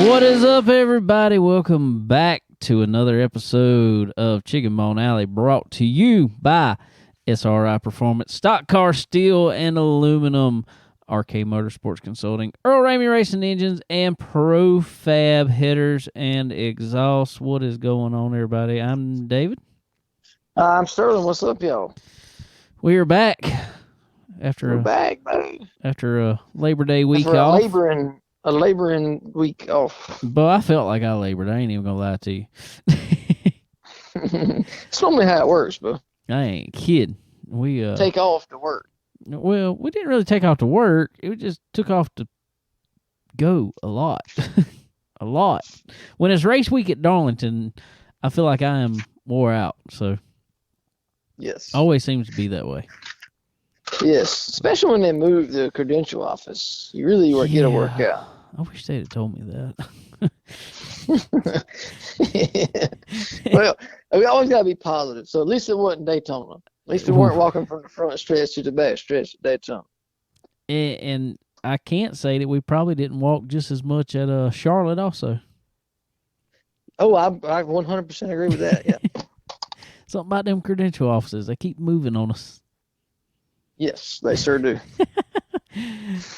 What is up, everybody? Welcome back to another episode of Chicken Bone Alley, brought to you by SRI Performance, Stock Car Steel and Aluminum, RK Motorsports Consulting, Earl Ramey Racing Engines, and ProFab Headers and Exhausts. What is going on, everybody? I'm David. I'm Sterling. What's up, y'all? We are back after a Labor Day week off. A laboring week off. But I felt like I labored. I ain't even gonna lie to you. It's normally how it works, bro. I ain't kidding. We take off to work. Well, we didn't really take off to work. It just took off to go a lot. A lot. When it's race week at Darlington, I feel like I am wore out. So yes, always seems to be that way. Yes, especially when they move the credential office. You really get a workout. I wish they'd have told me that. Well, we always got to be positive. So at least it wasn't Daytona. At least we weren't walking from the front stretch to the back stretch at Daytona. And I can't say that we probably didn't walk just as much at Charlotte also. Oh, I 100% agree with that, yeah. Something about them credential offices. They keep moving on us. Yes, they sure do.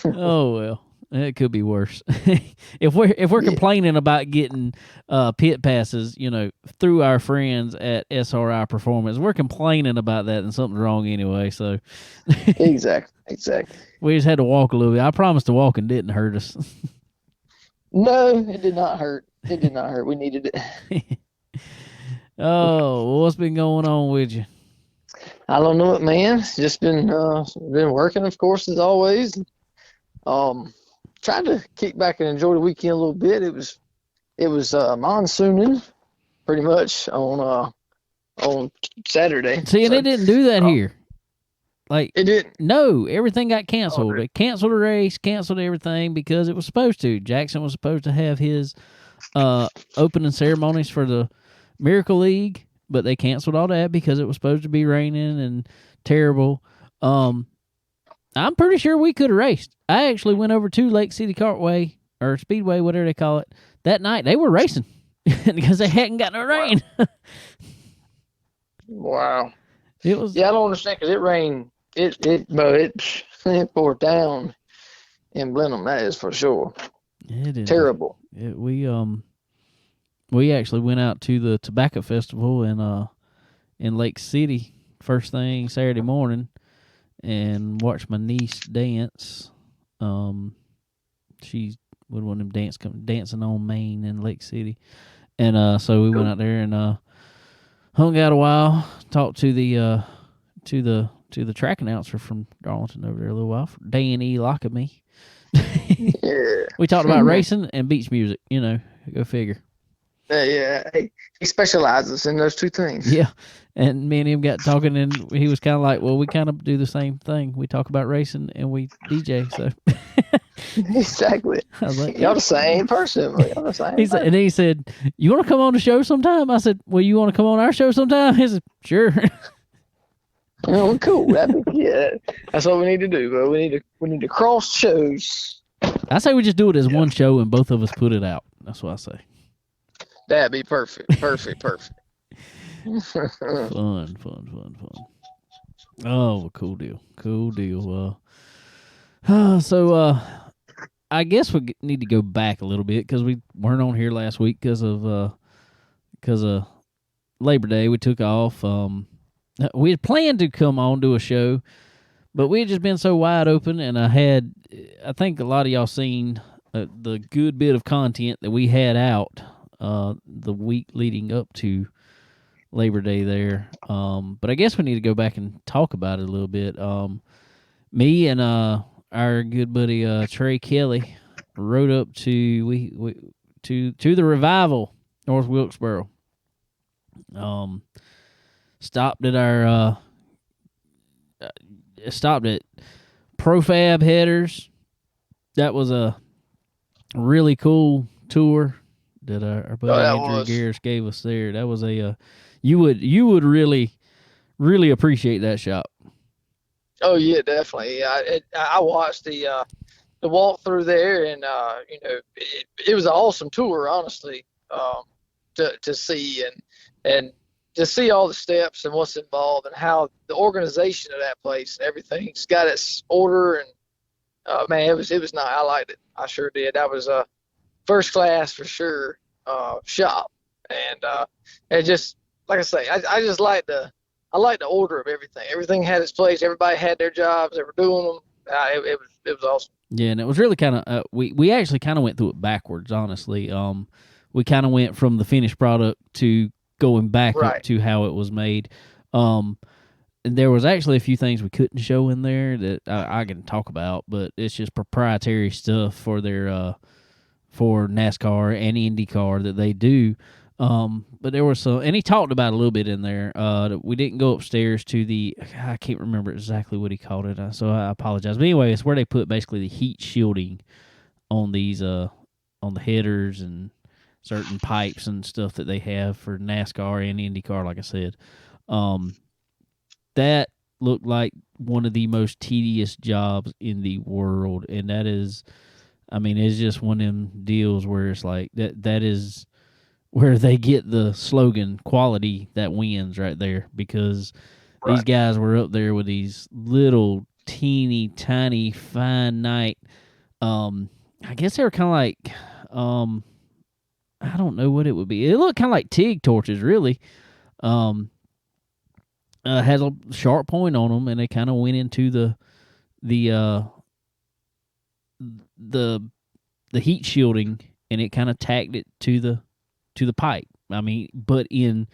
Oh, well. It could be worse. If we're complaining about getting pit passes, through our friends at SRI Performance, we're complaining about that, and something's wrong anyway. So exactly. We just had to walk a little bit. I promised to walk and didn't hurt us. No, it did not hurt. It did not hurt. We needed it. Oh, what's been going on with you? I don't know it, man. Just been working, of course, as always. Trying to kick back and enjoy the weekend a little bit. It was monsooning pretty much on Saturday. See, and it didn't do that here. Like, it didn't. No, everything got canceled. Okay. It canceled the race, canceled everything because it was supposed to. Jackson was supposed to have his opening ceremonies for the Miracle League, but they canceled all that because it was supposed to be raining and terrible. I'm pretty sure we could have raced. I actually went over to Lake City Kartway or Speedway, whatever they call it, that night. They were racing because they hadn't got no rain. Wow. It was. Yeah, I don't understand because it rained. It poured down in Blenheim. That is for sure. It is terrible. We actually went out to the Tobacco Festival in Lake City first thing Saturday morning and watched my niece dance. She was one of them dancing on Main in Lake City, and so we went out there and hung out a while, talked to the track announcer from Darlington over there a little while, Dan E. Lockamy. Yeah. We talked about racing and beach music. Go figure. Yeah, he specializes in those two things. Yeah, and me and him got talking, and he was kind of like, well, we kind of do the same thing. We talk about racing, and we DJ, so. Exactly. I was like, y'all the same person. Y'all the same person. And he said, you want to come on the show sometime? I said, well, you want to come on our show sometime? He said, sure. Oh, cool. That's what we need to do, bro. We need to cross shows. I say we just do it as one show, and both of us put it out. That's what I say. That'd be perfect. Perfect. Fun. Oh, cool deal. So I guess we need to go back a little bit because we weren't on here last week because of Labor Day. We took off. We had planned to come on to a show, but we had just been so wide open, and I think a lot of y'all seen the good bit of content that we had out the week leading up to Labor Day there. But I guess we need to go back and talk about it a little bit. Me and our good buddy Trey Kelly rode up to the Revival, North Wilkesboro. Stopped at ProFab Headers. That was a really cool tour that our buddy Andrew Garris gave us there. That was you would really appreciate that shop. Oh yeah, definitely. I watched the to walk through there, and it was an awesome tour, honestly, to see and to see all the steps and what's involved and how the organization of that place, everything's got its order, and man, it was nice. I liked it. I sure did. That was a first class for sure shop, and it just like I say, I just like the order of everything. Everything had its place. Everybody had their jobs. They were doing them. It was awesome. Yeah, and it was really kind of we actually kind of went through it backwards, honestly. We kind of went from the finished product to going back up Right. to how it was made. And there was actually a few things we couldn't show in there that I can talk about, but it's just proprietary stuff for their for NASCAR and IndyCar that they do. But there was some, and he talked about a little bit in there. We didn't go upstairs to the, I can't remember exactly what he called it, so I apologize. But anyway, it's where they put basically the heat shielding on these, on the headers and certain pipes and stuff that they have for NASCAR and IndyCar. Like I said, that looked like one of the most tedious jobs in the world, and that is, I mean, it's just one of them deals where it's like that is where they get the slogan "quality that wins" right there, because these guys were up there with these little teeny tiny finite. I guess they were kind of like, I don't know what it would be. It looked kind of like TIG torches, really. Had a sharp point on them, and they kind of went into the heat shielding, and it kind of tagged it to the pipe. I mean, but in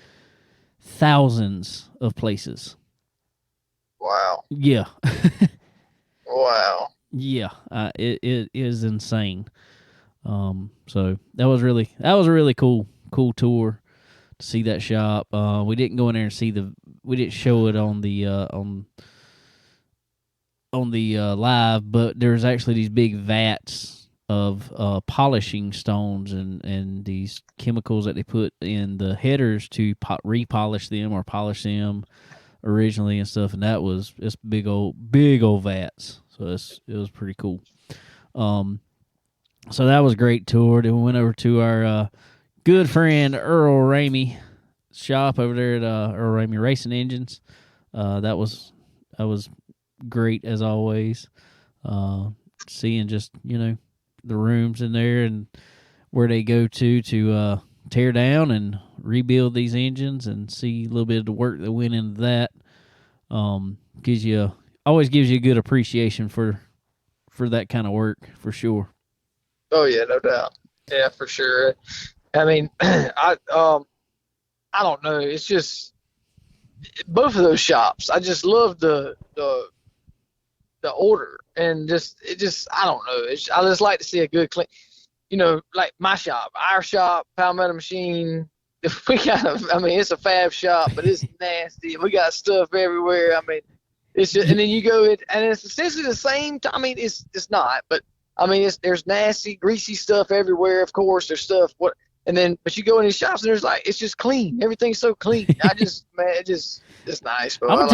thousands of places. Wow. Yeah. Wow. Yeah. It is insane. So that was a really cool tour to see that shop. We didn't go in there and we didn't show it on the live, but there's actually these big vats of polishing stones and these chemicals that they put in the headers to repolish them or polish them originally and stuff, and that was it's big old vats. So it was pretty cool. So that was a great tour. Then we went over to our good friend Earl Ramey shop over there at Earl Ramey Racing Engines. That was great as always. Seeing just the rooms in there and where they go to tear down and rebuild these engines, and see a little bit of the work that went into that. Always gives you a good appreciation for that kind of work, for sure. Oh yeah, no doubt. Yeah, for sure. I mean, I don't know. It's just both of those shops. I just love the order, and I don't know. I just like to see a good clean. Like my shop, our shop, Palmetto Machine. We I mean, it's a fab shop, but it's nasty. We got stuff everywhere. I mean, it's just, and then you go in, and it's essentially the same. I mean, it's not, but I mean, there's nasty, greasy stuff everywhere. Of course, there's stuff. But you go in these shops, and it's just clean. Everything's so clean. It's nice. But I'm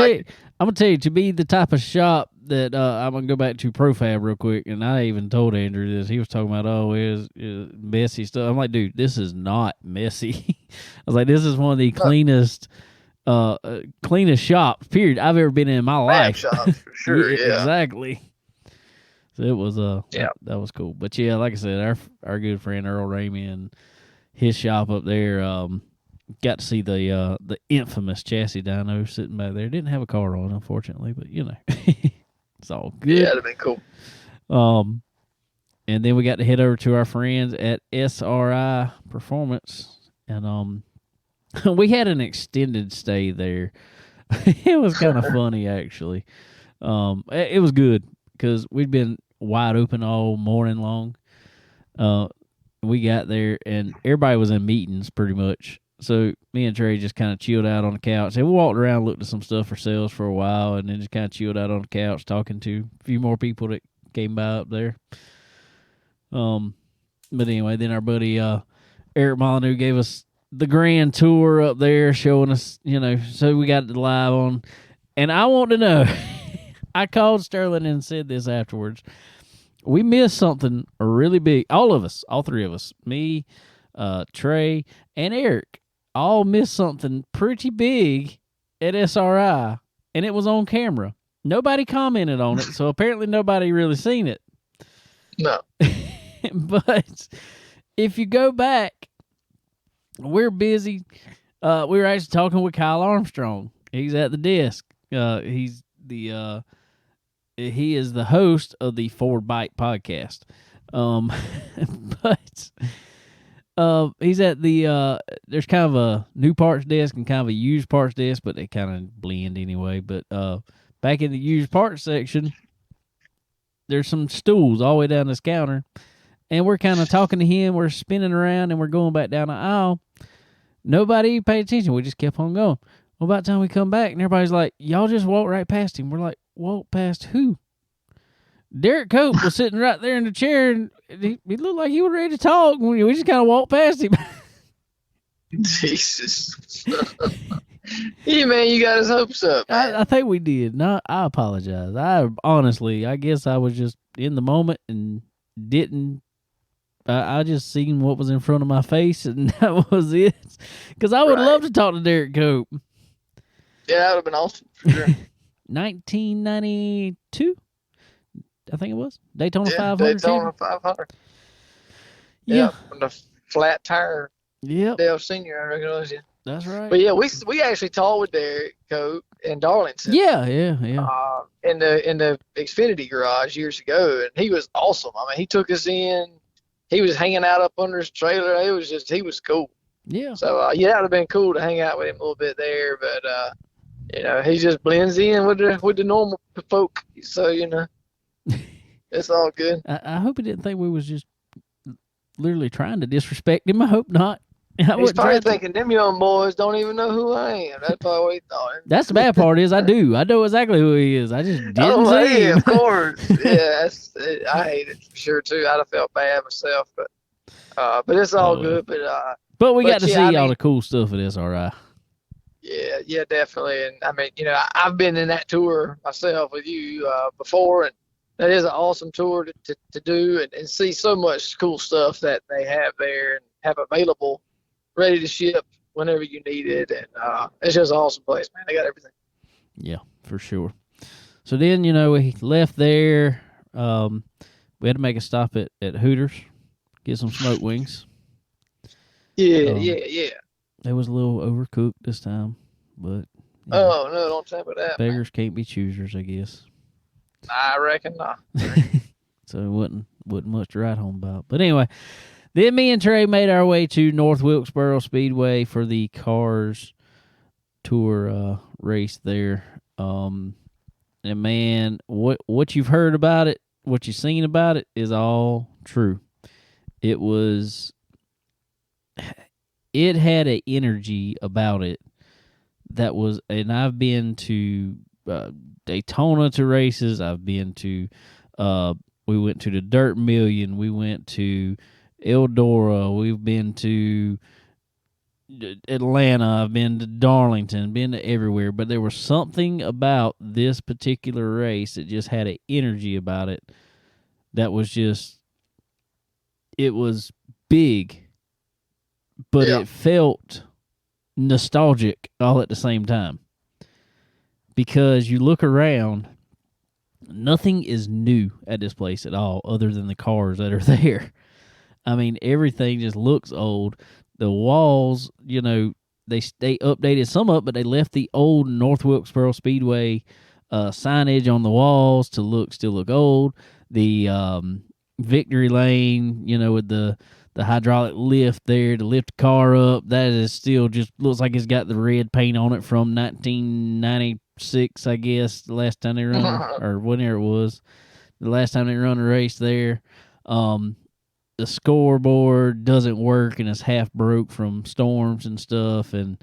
gonna tell you, to be the type of shop that I'm gonna go back to Profab real quick, and I even told Andrew this. He was talking about it was messy stuff. I'm like, dude, this is not messy. I was like, this is one of the cleanest shops period I've ever been in my life. Shops for sure. Yeah, exactly. So it was that was cool. But yeah, like I said, our good friend Earl Ramey and his shop up there. Got to see the infamous chassis dyno sitting back there. Didn't have a car on, unfortunately, but it's all good. Yeah, that'd be cool. And then we got to head over to our friends at SRI Performance, and we had an extended stay there. It was kind of funny, actually. It was good because we'd been wide open all morning long. We got there, and everybody was in meetings pretty much. So me and Trey just kind of chilled out on the couch. And we walked around, looked at some stuff for sales for a while, and then just kind of chilled out on the couch talking to a few more people that came by up there. But anyway, then our buddy Eric Molyneux gave us the grand tour up there, showing us, so we got it live on. And I want to know, I called Sterling and said this afterwards. we missed something really big. All of us, all three of us, me, Trey, and Eric, all missed something pretty big at SRI, and it was on camera. Nobody commented on it, so apparently nobody really seen it. No. But if you go back, we're busy. We were actually talking with Kyle Armstrong. He's at the desk. He is the host of the Forward Bite podcast. But he's at the there's kind of a new parts desk and kind of a used parts desk, but they kind of blend anyway. But back in the used parts section, there's some stools all the way down this counter, and we're kind of talking to him. We're spinning around and we're going back down the aisle. Nobody paid attention. We just kept on going. Well, about the time we come back, and everybody's like, y'all just walked right past him. We're like, walk past who? Derek Cope was sitting right there in the chair, and he looked like he was ready to talk. We just kind of walked past him. Jesus. Yeah, man, you got his hopes up. I think we did. No, I apologize. I guess I was just in the moment and didn't. I just seen what was in front of my face, and that was it. Because I would love to talk to Derek Cope. Yeah, that would have been awesome, for sure. 1992, I think it was. Daytona 500. Daytona 500. Yeah. From the flat tire. Yep. Dale Sr., I recognize you. That's right. But yeah, we actually talked with Derek Cope in Darlington. Yeah. In the Xfinity garage years ago, and he was awesome. I mean, he took us in. He was hanging out up under his trailer. He was cool. Yeah. So yeah, it would have been cool to hang out with him a little bit there, but he just blends in with the normal folk. So it's all good. I hope he didn't think we was just literally trying to disrespect him. I hope not. He's probably thinking them young boys don't even know who I am. That's probably what he thought. That's the bad part is I do. I know exactly who he is. I just didn't see him. Of course. Yeah, I hate it for sure too. I'd have felt bad myself, but it's all good. But we got to see all the cool stuff at SRI. Yeah, definitely. And I mean, I've been in that tour myself with you before, and that is an awesome tour to do and see so much cool stuff that they have there and have available, ready to ship whenever you need it. And it's just an awesome place, man. They got everything. Yeah, for sure. So then, we left there. We had to make a stop at Hooters, get some smoked wings. Yeah. It was a little overcooked this time, but no, don't tell me that. Beggars can't be choosers, I guess. I reckon not. So it wasn't much to write home about. But anyway, then me and Trey made our way to North Wilkesboro Speedway for the Cars Tour race there. And man, what you've heard about it, what you've seen about it is all true. It had an energy about it that was, and I've been to Daytona to races. I've been to, we went to the Dirt Million. We went to Eldora. We've been to Atlanta. I've been to Darlington, been to everywhere. But there was something about this particular race that just had an energy about it that was just, it was big, but it felt nostalgic all at the same time. Because you look around, nothing is new at this place at all other than the cars that are there. I mean, everything just looks old. The walls, they updated some up, but they left the old North Wilkesboro Speedway signage on the walls to still look old. The victory lane, with the hydraulic lift there to lift the car up, that is still just looks like it's got the red paint on it from 1996, I guess, the last time they run, or whenever it was, the last time they run a race there. The scoreboard doesn't work and it's half broke from storms and stuff. And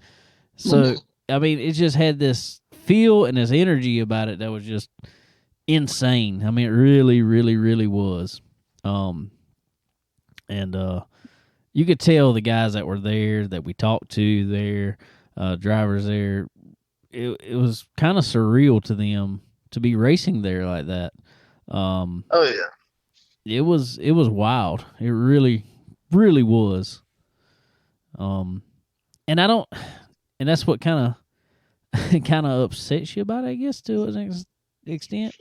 so, I mean, it just had this feel and this energy about it that was just insane. I mean, it really, really, really was. And you could tell the guys that were there, that we talked to there, drivers there, it was kind of surreal to them to be racing there like that. Oh, yeah. it was wild. It really, really was. And I don't, and that's what kind of upsets you about it, I guess, to an extent,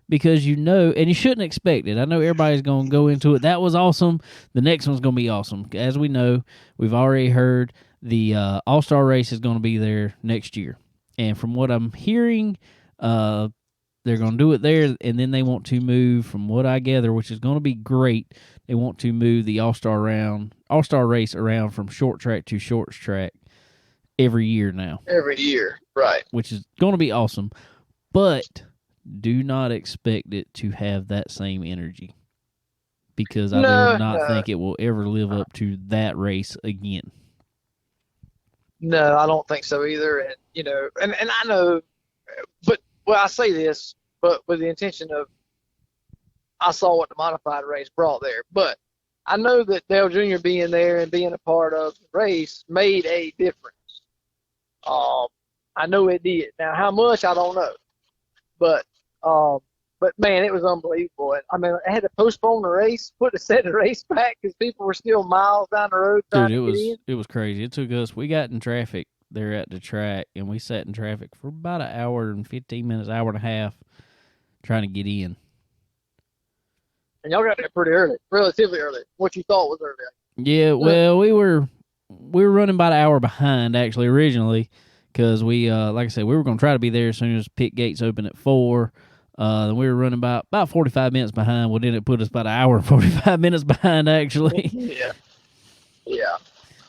because and you shouldn't expect it. I know everybody's going to go into it. That was awesome. The next one's going to be awesome. As we know, we've already heard the All-Star race is going to be there next year. And from what I'm hearing, they're going to do it there, and then they want to move, from what I gather, which is going to be great, they want to move the All-Star race around from short track to short track every year now. Every year, right. Which is going to be awesome. But do not expect it to have that same energy, because I do not think it will ever live up to that race again. No, I don't think so either. And, and I know, but, well, I say this, but with the intention of, I saw what the modified race brought there. But I know that Dale Jr. being there and being a part of the race made a difference. I know it did. Now, how much, I don't know. But man, it was unbelievable. And I mean, I had to postpone the race, set the race back because people were still miles down the road trying to get in. It was crazy. It took us. We got in traffic there at the track, and we sat in traffic for about an hour and 15 minutes, hour and a half, trying to get in. And y'all got there pretty early, relatively early. What you thought was early. Yeah, well, we were running about an hour behind actually originally, because we, like I said, we were going to try to be there as soon as pit gates open at 4. We were running about 45 minutes behind. Well, then it put us about an hour and 45 minutes behind actually. Yeah.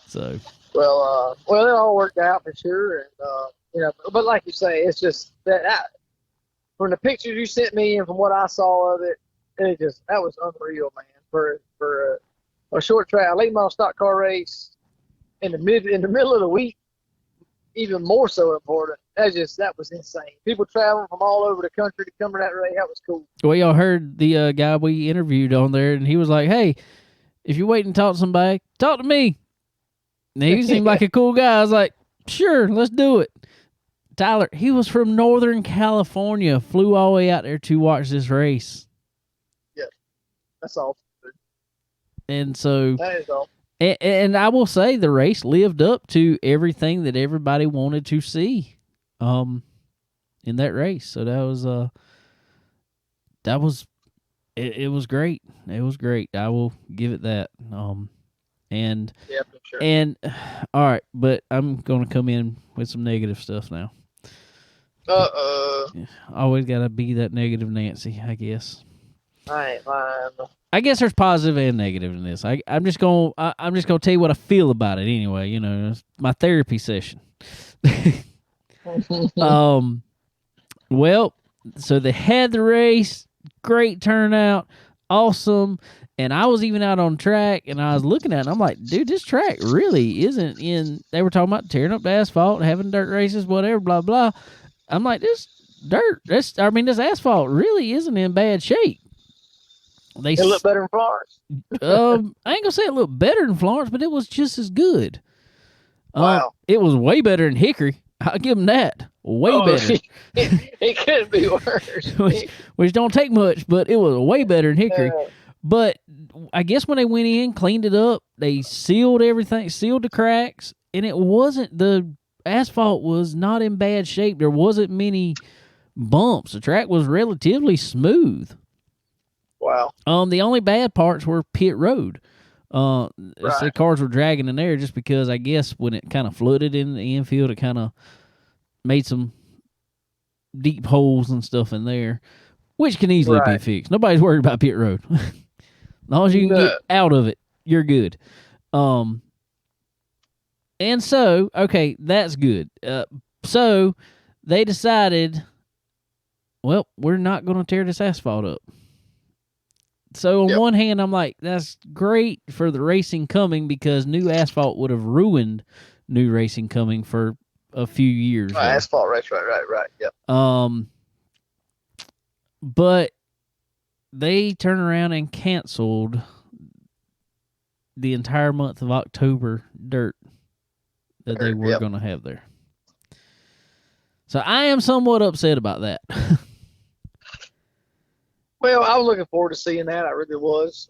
So. Well, it all worked out for sure, and but like you say, it's just that from the pictures you sent me and from what I saw of it, that was unreal, man. For a short track, a late model stock car race in the middle of the week, even more so important. That was insane. People traveling from all over the country to come to that race. That was cool. Well, y'all heard the guy we interviewed on there, and he was like, "Hey, if you're waiting to talk to somebody, talk to me." And he seemed like a cool guy. I was like, "Sure, let's do it." Tyler, he was from Northern California, flew all the way out there to watch this race. Yeah, that's awesome. And so, that is awesome. And I will say the race lived up to everything that everybody wanted to see, in that race. So it was great. It was great. I will give it that. And yeah, for sure. And all right, but I'm going to come in with some negative stuff now. Always got to be that negative Nancy, I guess. I ain't lying. I guess there's positive and negative in this. I'm just gonna tell you what I feel about it anyway. It's my therapy session. Well, so they had the race, great turnout, awesome, and I was even out on track, and I was looking at it, and I'm like, dude, this track really isn't in. They were talking about tearing up the asphalt, having dirt races, whatever, blah blah. I'm like, this asphalt really isn't in bad shape. It looked better in Florence. I ain't gonna say it looked better than Florence, but it was just as good. Wow. It was way better than Hickory. I'll give them that. Way better. It couldn't be worse. which don't take much, but it was way better than Hickory. But I guess when they went in, cleaned it up, they sealed everything, sealed the cracks, and the asphalt was not in bad shape. There wasn't many bumps. The track was relatively smooth. Wow. The only bad parts were pit road. Right. The cars were dragging in there just because I guess when it kind of flooded in the infield, it kind of made some deep holes and stuff in there, which can easily be fixed. Nobody's worried about pit road. As long as you can get out of it, you're good. And so, okay, that's good. So they decided, well, we're not going to tear this asphalt up. So on one hand, I'm like, that's great for the racing coming because new asphalt would have ruined new racing coming for a few years. Asphalt race, right. Yep. But they turned around and canceled the entire month of October dirt that they were going to have there. So I am somewhat upset about that. Well, I was looking forward to seeing that. I really was.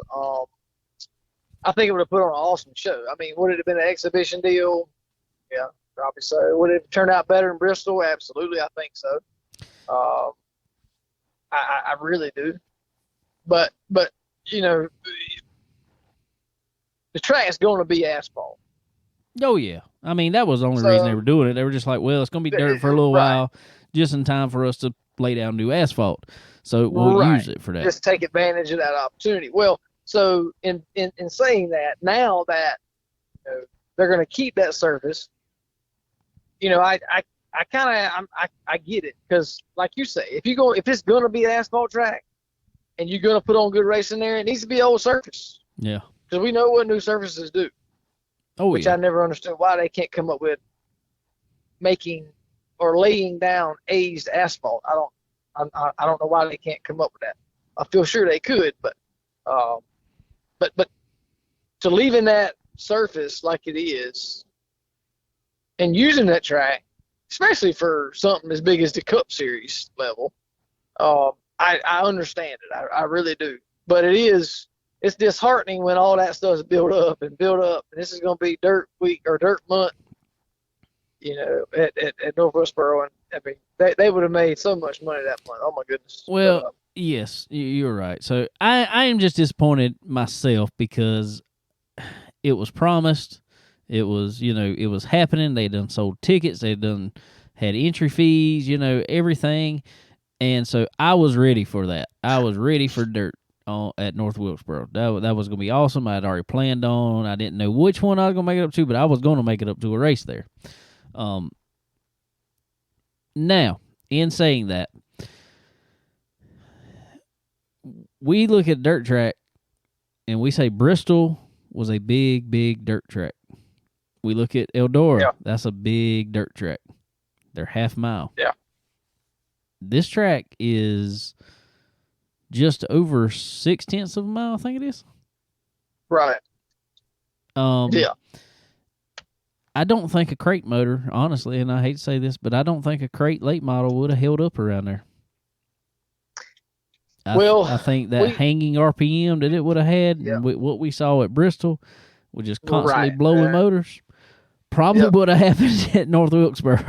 I think it would have put on an awesome show. I mean, would it have been an exhibition deal? Yeah, probably so. Would it have turned out better in Bristol? Absolutely, I think so. Um, I really do. But you know, the track's going to be asphalt. Oh yeah, I mean that was the only So, reason they were doing it. They were just like, well, it's going to be dirt for a little right, while, just in time for us to lay down new asphalt. So we'll right. use it for that. Just take advantage of that opportunity. Well, so in saying that, now that they're going to keep that surface, I kind of I get it, because like you say, if it's going to be an asphalt track and you're going to put on good racing there, it needs to be old surface, Yeah. because we know what new surfaces do. Oh Which yeah. I never understood why they can't come up with making or laying down aged asphalt. I don't know why they can't come up with that. I feel sure they could, but to leaving that surface like it is and using that track, especially for something as big as the Cup Series level, I understand it. I really do. But it's disheartening when all that stuff's built up, and this is going to be dirt week or dirt month, at North Westboro. And I mean, they would have made so much money that month. Oh my goodness. Well, yes, you're right. So I am just disappointed myself, because it was promised. It was, it was happening. They done sold tickets. They done had entry fees, everything. And so I was ready for that. I was ready for dirt at North Wilkesboro. That was going to be awesome. I had already planned on. I didn't know which one I was going to make it up to, but I was going to make it up to a race there. Now, in saying that, we look at dirt track and we say Bristol was a big, big dirt track. We look at Eldora. Yeah. That's a big dirt track. They're half mile. Yeah. This track is just over 0.6 of a mile, I think it is. Right. Yeah. I don't think a crate motor, honestly, and I hate to say this, but I don't think a crate late model would have held up around there. I think that hanging RPM that it would have had, and what we saw at Bristol, with just constantly blowing motors, probably would have happened at North Wilkesboro.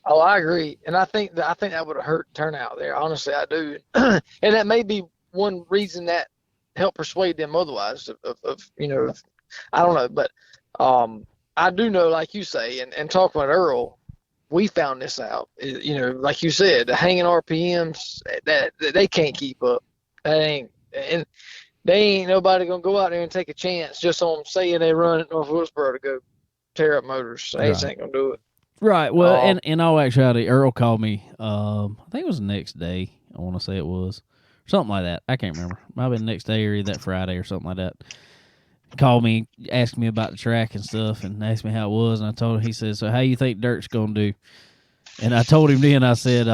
Oh, I agree, and I think that would have hurt turnout there. Honestly, I do, and that may be one reason that helped persuade them otherwise. I don't know, but I do know, like you say, and talking with Earl, we found this out. Like you said, the hanging RPMs that they can't keep up. And they ain't nobody gonna go out there and take a chance just on saying they run at North Wilkesboro to go tear up motors. They just ain't gonna do it. Right. Well, and in all actuality, Earl called me. I think it was the next day. I want to say it was something like that. I can't remember. Might have been the next day or that Friday or something like that. Called me, asked me about the track and stuff, and asked me how it was. And I told him. He said, "So how you think dirt's gonna do?" And I told him then. I said,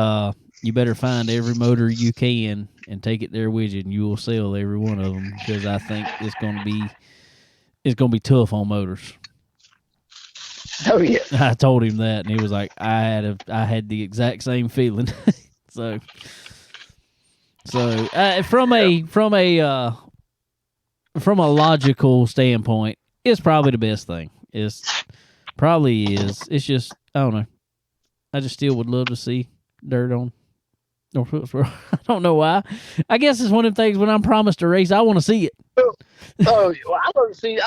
"You better find every motor you can and take it there with you, and you will sell every one of them, because I think it's gonna be tough on motors." Oh yeah. I told him that, and he was like, I had the exact same feeling. so from a logical standpoint, it's probably the best thing. It's just, I don't know. I just still would love to see dirt on North Wilkesboro. I don't know why. I guess it's one of them things, when I'm promised a race, I want to see it. Oh, well, I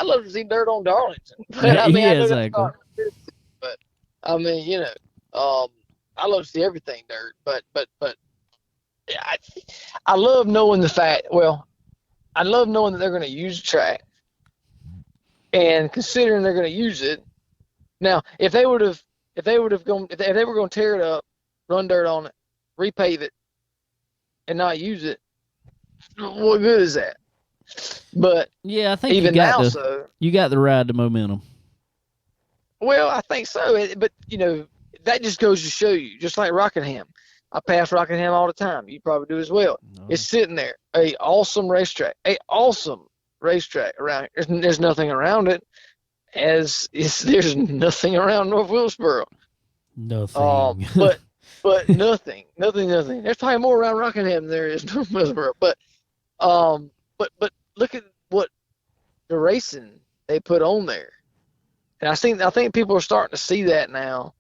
love to see dirt on Darlington. I mean, exactly. But I mean, I love to see everything dirt. But I love knowing the fact. Well, I love knowing that they're going to use the track, and considering they're going to use it. Now, if they were going to tear it up, run dirt on it, repave it, and not use it, what good is that? But yeah, I think even you got to ride the momentum. Well, I think so, but that just goes to show you, just like Rockingham. I pass Rockingham all the time. You probably do as well. No. It's sitting there, an awesome racetrack around. There's nothing around it. There's nothing around North Wilkesboro. Nothing. But but nothing. There's probably more around Rockingham than there is in Millersboro. But look at what the racing they put on there, and I think people are starting to see that now,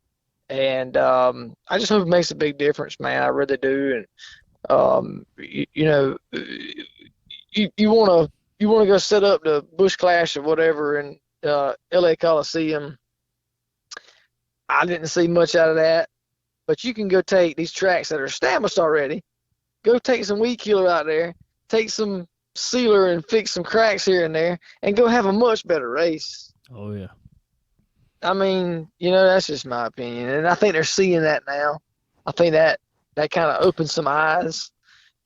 and I just hope it makes a big difference, man. I really do, and you want to go set up the Busch Clash or whatever in LA Coliseum. I didn't see much out of that, but you can go take these tracks that are established already, go take some weed killer out there, take some sealer and fix some cracks here and there, and go have a much better race. Oh, yeah. I mean, that's just my opinion, and I think they're seeing that now. I think that kind of opens some eyes.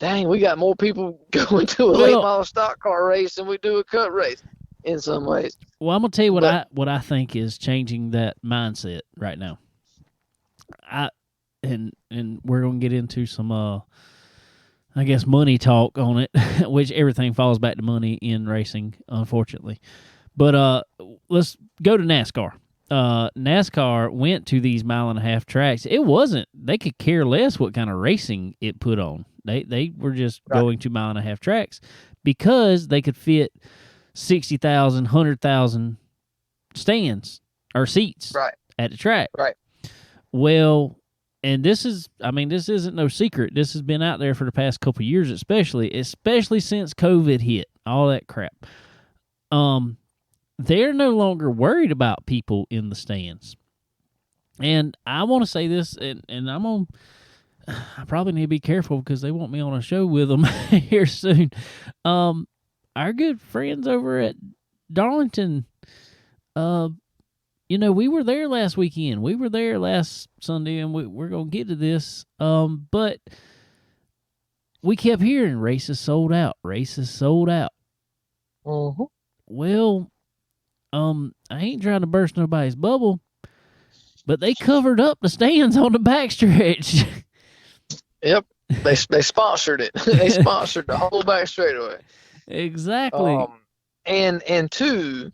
Dang, we got more people going to a late model stock car race than we do a cut race in some ways. Well, I'm gonna tell you what I think is changing that mindset right now. And we're gonna get into some I guess money talk on it, which everything falls back to money in racing, unfortunately. But let's go to NASCAR. NASCAR went to these 1.5 mile tracks. They could care less what kind of racing it put on. They were just going to 1.5 mile tracks because they could fit 60,000, 100,000 stands or seats at the track. Right. Well, and this isn't no secret. This has been out there for the past couple of years, especially since COVID hit, all that crap. They're no longer worried about people in the stands. And I want to say this, and I probably need to be careful because they want me on a show with them here soon. Our good friends over at Darlington, we were there last weekend. We were there last Sunday, and we're going to get to this. But we kept hearing races sold out. Mm-hmm. Well, I ain't trying to burst nobody's bubble, but they covered up the stands on the backstretch. Yep, they sponsored it. They sponsored the whole back straightaway. Exactly. And two,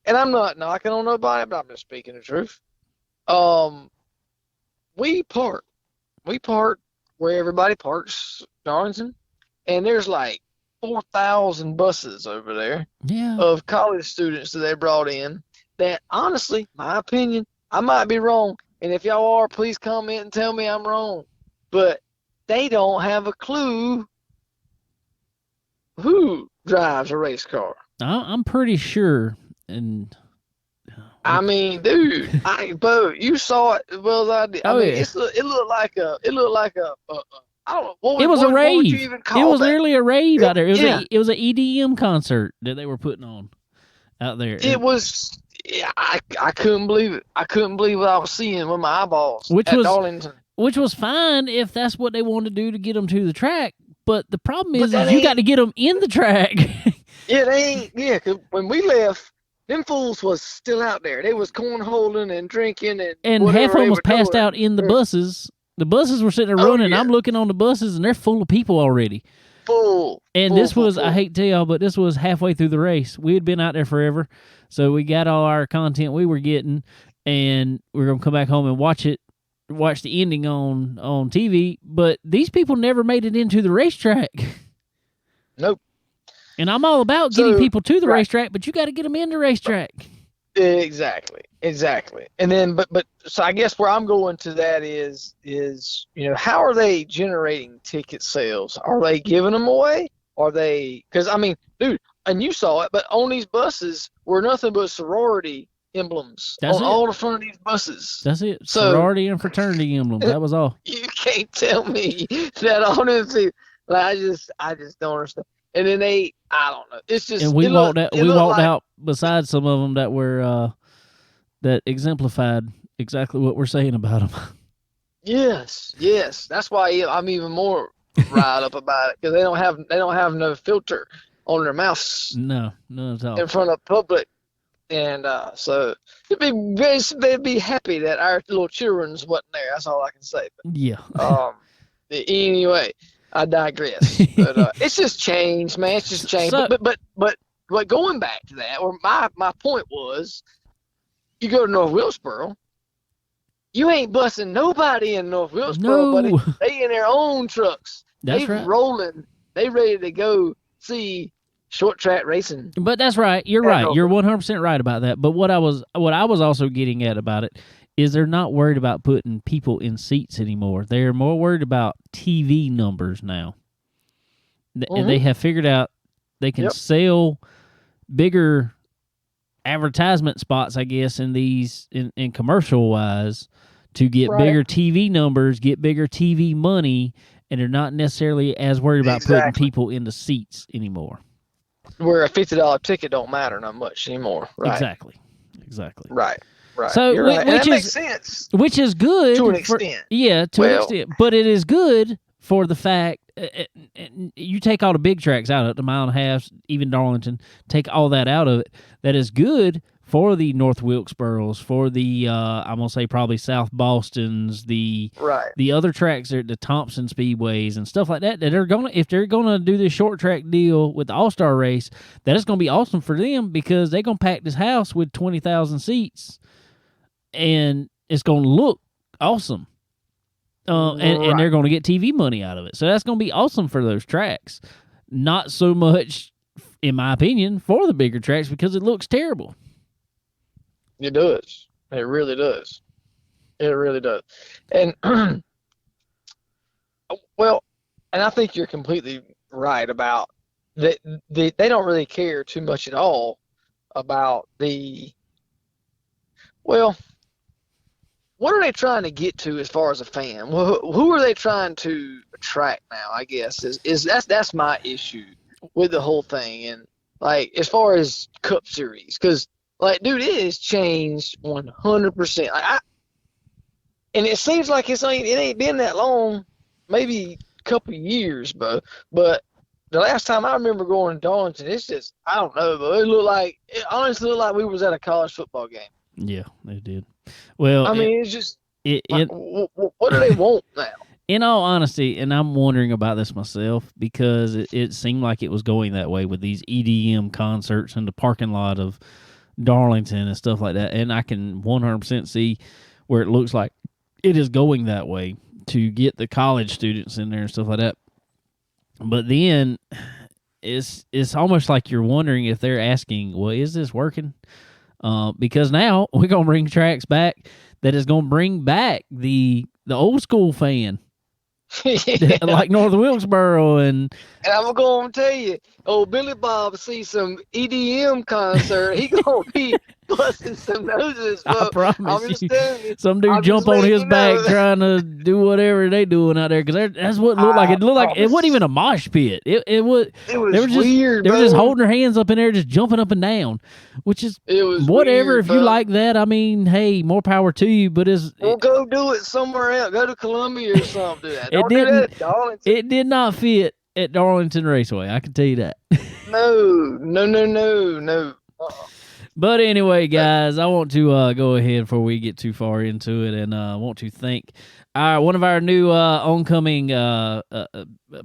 and I'm not knocking on nobody, but I'm just speaking the truth. We park where everybody parks, Darlington, and there's like 4,000 buses over there of college students that they brought in that, honestly, my opinion, I might be wrong. And if y'all are, please comment and tell me I'm wrong. But they don't have a clue who drives a race car. I'm pretty sure. And I mean, dude, Bo, you saw it as well as I did. It looked like a I don't know. What was a rave. What would you even call it was that? literally a rave out there. It was an EDM concert that they were putting on out there. It was. I couldn't believe it. I couldn't believe what I was seeing with my eyeballs. Darlington. Which was fine if that's what they wanted to do to get them to the track. But the problem is you got to get them in the track. Yeah, they ain't. Yeah, because when we left, them fools was still out there. They was cornholing and drinking and half of them was passed out in the buses. The buses were sitting there running. Yeah. I'm looking on the buses, and they're full of people already. Full. I hate to tell y'all, but this was halfway through the race. We had been out there forever, so we got all our content we were getting, and we're going to come back home and watch the ending on TV. But these people never made it into the racetrack. Nope. And I'm all about getting people to the racetrack, but you got to get them in the racetrack. Exactly. And then, but so I guess where I'm going to that is how are they generating ticket sales? Are they giving them away? Are they? Because I mean, dude, and you saw it, but on these buses were nothing but sorority emblems all the front of these buses. That's it. So, sorority and fraternity emblems. That was all. You can't tell me that honestly. Like I just don't understand. And then I don't know. It's just. And we walked out beside some of them that were that exemplified exactly what we're saying about them. Yes. That's why I'm even more riled up about it, because they don't have no filter on their mouths. No, none at all. In front of public, and so they'd be happy that our little children's wasn't there. That's all I can say. But, yeah. Anyway. I digress, but it's just changed, man. It's just changed. So, but going back to that, or my point was, you go to North Wilkesboro, you ain't busting nobody in North Wilkesboro, No. buddy. They in their own trucks. That's they right. rolling. They ready to go see short track racing. But that's right. You're right. You're 100% right about that. But what I was also getting at about it is they're not worried about putting people in seats anymore. They're more worried about TV numbers now. And they have figured out they can sell bigger advertisement spots, I guess, in these in commercial wise to get bigger TV numbers, get bigger TV money, and they're not necessarily as worried about putting people in the seats anymore. Where a $50 ticket don't matter not much anymore. Right. Exactly. Right. So, right. Which makes sense. Which is good to an extent. Yeah, to an extent. But it is good for the fact you take all the big tracks out of it, the mile and a half, even Darlington, take all that out of it. That is good for the North Wilkesboros, for the I'm gonna say probably South Bostons, the other tracks, the Thompson Speedways and stuff like that. That are gonna, if they're gonna do this short track deal with the All-Star race, that is gonna be awesome for them because they're gonna pack this house with 20,000 seats, and it's gonna look awesome. And they're going to get TV money out of it. So that's going to be awesome for those tracks. Not so much, in my opinion, for the bigger tracks because it looks terrible. It does. It really does. It really does. And, well, and I think you're completely right about that. They don't really care too much at all about what are they trying to get to as far as a fan? Who are they trying to attract now, I guess, is that's my issue with the whole thing. And, like, as far as Cup Series, because, like, dude, it has changed 100%. And it seems like it ain't been that long, maybe a couple of years, but the last time I remember going to Darlington, it's just, I don't know, but it honestly looked like we was at a college football game. Yeah, they did. Well, I mean, it's just, what do they want now? In all honesty, and I'm wondering about this myself, because it seemed like it was going that way with these EDM concerts in the parking lot of Darlington and stuff like that, and I can 100% see where it looks like it is going that way to get the college students in there and stuff like that. But then it's almost like you're wondering if they're asking, well, is this working? Because now we're going to bring tracks back that is going to bring back the old school fan. Yeah. Like North Wilkesboro. And I'm going to tell you, Billy Bob see some EDM concert, he going to be busting some noses. I promise you. Some dude I'm jump on his back trying to do whatever they doing out there, because that's what it looked like. It looked like it wasn't even a mosh pit. It was weird. They were just holding their hands up in there, just jumping up and down, which is whatever. Weird, if you like that, I mean, hey, more power to you. But go do it somewhere else. Go to Columbia or something. Don't do that at Darlington. It did not fit at Darlington Raceway. I can tell you that. No. But anyway, guys, I want to go ahead before we get too far into it, and I want to thank one of our new oncoming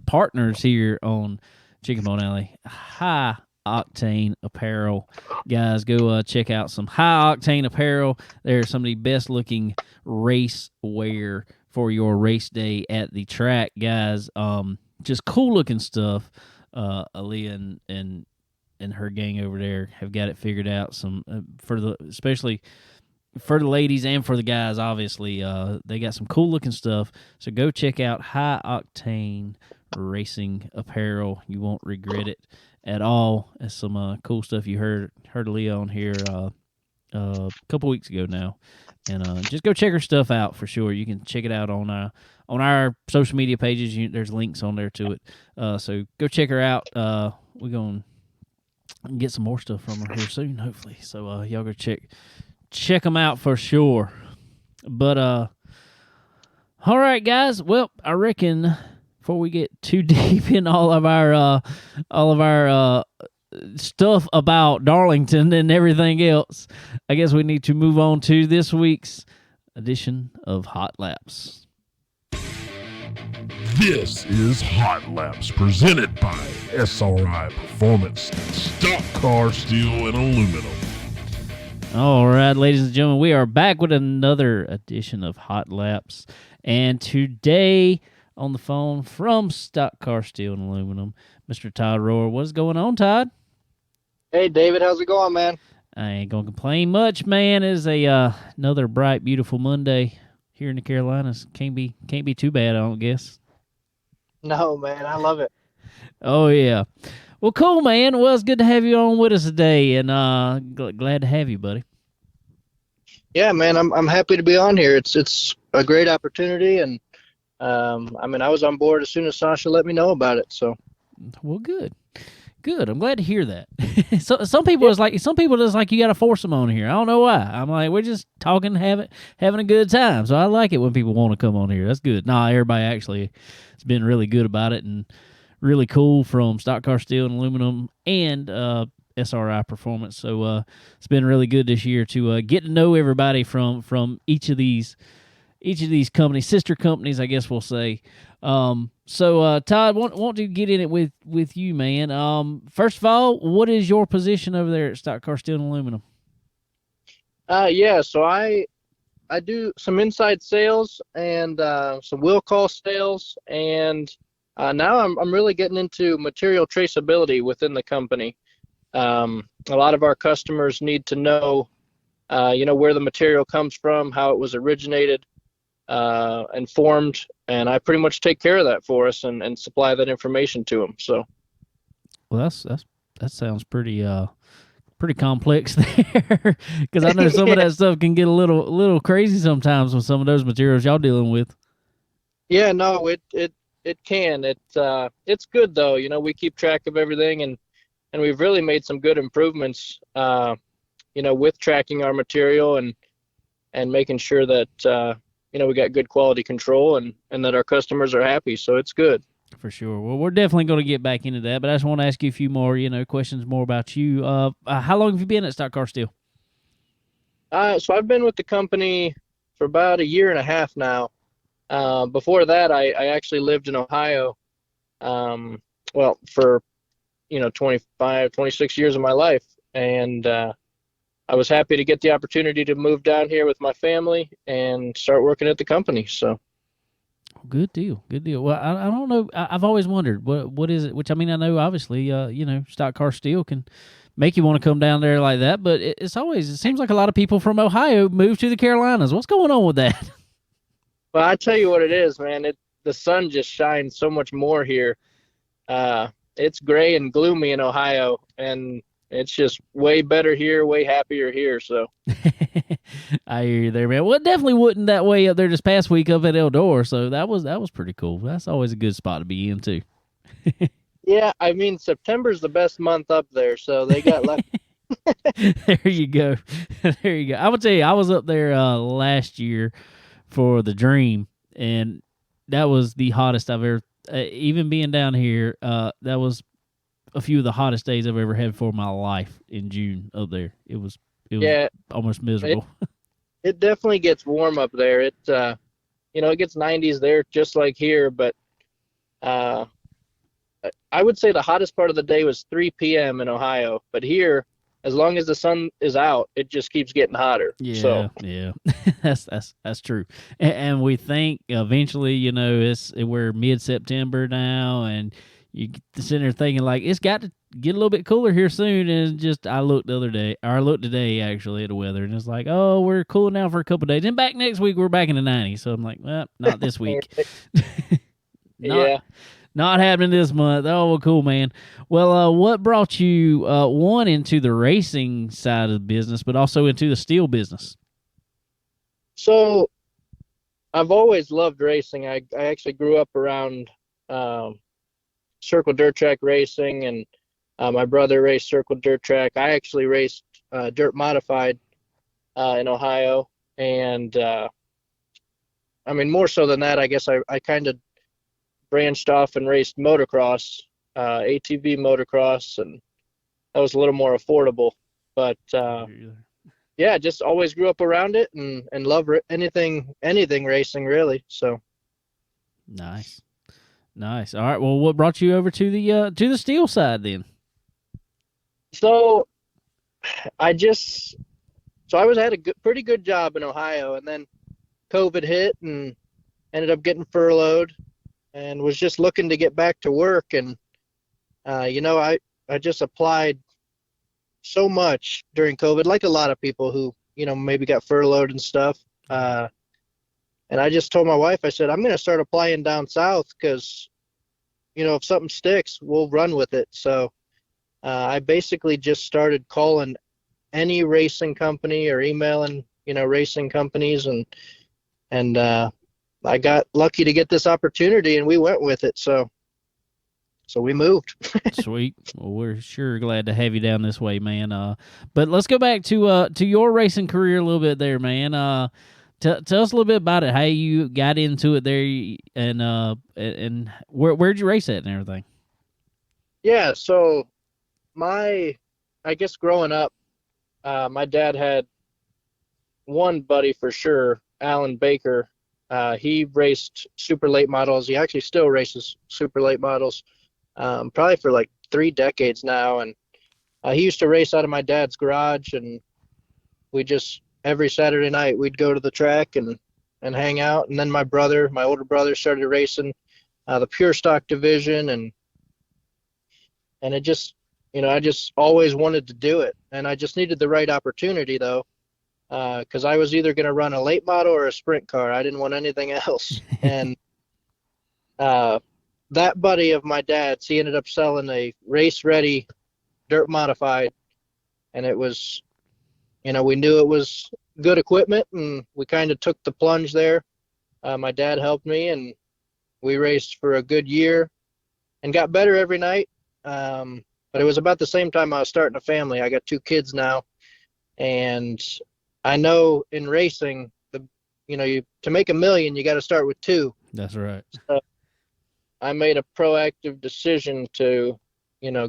partners here on Chicken Bone Alley, High Octane Apparel. Guys, go check out some High Octane Apparel. They're some of the best looking race wear for your race day at the track, guys. Just cool looking stuff. Aaliyah and her gang over there have got it figured out. Some especially for the ladies and for the guys. Obviously, they got some cool looking stuff. So go check out High Octane Racing Apparel. You won't regret it at all. It's some cool stuff. You heard Aaliyah on here a couple weeks ago now, and just go check her stuff out for sure. You can check it out on our social media pages. There's links on there to it. So go check her out. We're going to get some more stuff from her here soon, hopefully. So y'all go check them out for sure. But all right, guys. Well, I reckon before we get too deep in all of our stuff about Darlington and everything else, I guess we need to move on to this week's edition of Hot Laps. This is Hot Laps, presented by SRI Performance, Stock Car Steel and Aluminum. All right, ladies and gentlemen, we are back with another edition of Hot Laps. And today on the phone from Stock Car Steel and Aluminum, Mr. Todd Rohr. What's going on, Todd? Hey, David, how's it going, man? I ain't going to complain much, man. It's another bright, beautiful Monday here in the Carolinas. Can't be too bad, I don't guess. No, man, I love it. Oh, yeah. Well, cool, man. Well, it's good to have you on with us today, and glad to have you, buddy. Yeah, man, I'm happy to be on here. It's a great opportunity, and I was on board as soon as Sasha let me know about it. So, well, good. I'm glad to hear that. So some people just like you got to force them on here. I don't know why. I'm like, we're just talking, having a good time. So I like it when people want to come on here. That's good. Nah, everybody actually has been really good about it and really cool from Stock Car Steel and Aluminum and SRI Performance. So it's been really good this year to get to know everybody from each of these companies, sister companies, I guess we'll say. So Todd, want to get in it with you, man. First of all, what is your position over there at Stock Car Steel and Aluminum? So I do some inside sales and some will call sales, and now I'm really getting into material traceability within the company. A lot of our customers need to know, where the material comes from, how it was originated, and formed, and I pretty much take care of that for us and supply that information to them. So, well, that sounds pretty complex there, because I know some of that stuff can get a little crazy sometimes with some of those materials y'all dealing with. Yeah, no, it can. It's good though. We keep track of everything, and we've really made some good improvements. With tracking our material and making sure that we got good quality control and that our customers are happy. So it's good. For sure. Well, we're definitely going to get back into that, but I just want to ask you a few more, questions more about you. How long have you been at Stock Car Steel? So I've been with the company for about a year and a half now. Before that, I actually lived in Ohio, for 25, 26 years of my life, and I was happy to get the opportunity to move down here with my family and start working at the company. So, good deal. Well, I don't know. I've always wondered what is it. Which I know obviously, Stock Car Steel can make you want to come down there like that. But it seems like a lot of people from Ohio move to the Carolinas. What's going on with that? Well, I tell you what it is, man. The sun just shines so much more here. It's gray and gloomy in Ohio, and it's just way better here, way happier here. So I hear you there, man. Well, it definitely wasn't that way up there this past week up at Eldor. So that was pretty cool. That's always a good spot to be in too. Yeah, September's the best month up there, so they got lucky. There you go. I would tell you, I was up there last year for the Dream, and that was the hottest I've ever. Even being down here, that was a few of the hottest days I've ever had for my life in June up there. It was almost miserable. It definitely gets warm up there. It gets 90s there just like here, but I would say the hottest part of the day was 3 p.m. in Ohio, but here, as long as the sun is out, it just keeps getting hotter. Yeah, that's true. And we think eventually, we're mid-September now, and you sit there thinking like it's got to get a little bit cooler here soon. And I looked today actually at the weather, and it's like, oh, we're cooling down for a couple of days. And back next week we're back in the 90s. So I'm like, well, not this week. Not happening this month. Oh, well, cool, man. Well, what brought you one into the racing side of the business, but also into the steel business? So I've always loved racing. I actually grew up around circle dirt track racing, and my brother raced circle dirt track. I actually raced dirt modified in Ohio, and more so than that, I guess I kind of branched off and raced motocross, ATV motocross, and that was a little more affordable. But just always grew up around it and love anything racing really. So nice. All right. Well, what brought you over to the steel side then? So I just So I had a pretty good job in Ohio, and then COVID hit and ended up getting furloughed and was just looking to get back to work. And, I just applied so much during COVID, like a lot of people who, maybe got furloughed and stuff. And I just told my wife, I said, I'm going to start applying down south because, if something sticks, we'll run with it. So I basically just started calling any racing company or emailing, racing companies. And I got lucky to get this opportunity and we went with it. So we moved. Sweet. Well, we're sure glad to have you down this way, man. But let's go back to your racing career a little bit there, man. Tell us a little bit about it, how you got into it there, and where'd you race at and everything. Yeah, so I guess growing up, my dad had one buddy for sure, Alan Baker. He raced super late models. He actually still races super late models, probably for like 3 decades now. And he used to race out of my dad's garage, and we just every Saturday night we'd go to the track and hang out. And then my older brother, started racing the pure stock division, and it just, I just always wanted to do it, and I just needed the right opportunity though, because I was either going to run a late model or a sprint car. I didn't want anything else. And that buddy of my dad's, he ended up selling a race ready dirt modified, and it was, we knew it was good equipment, and we kind of took the plunge there. My dad helped me, and we raced for a good year and got better every night. But it was about the same time I was starting a family. I got 2 kids now, and I know in racing, to make $1 million, you got to start with 2. That's right. So I made a proactive decision to,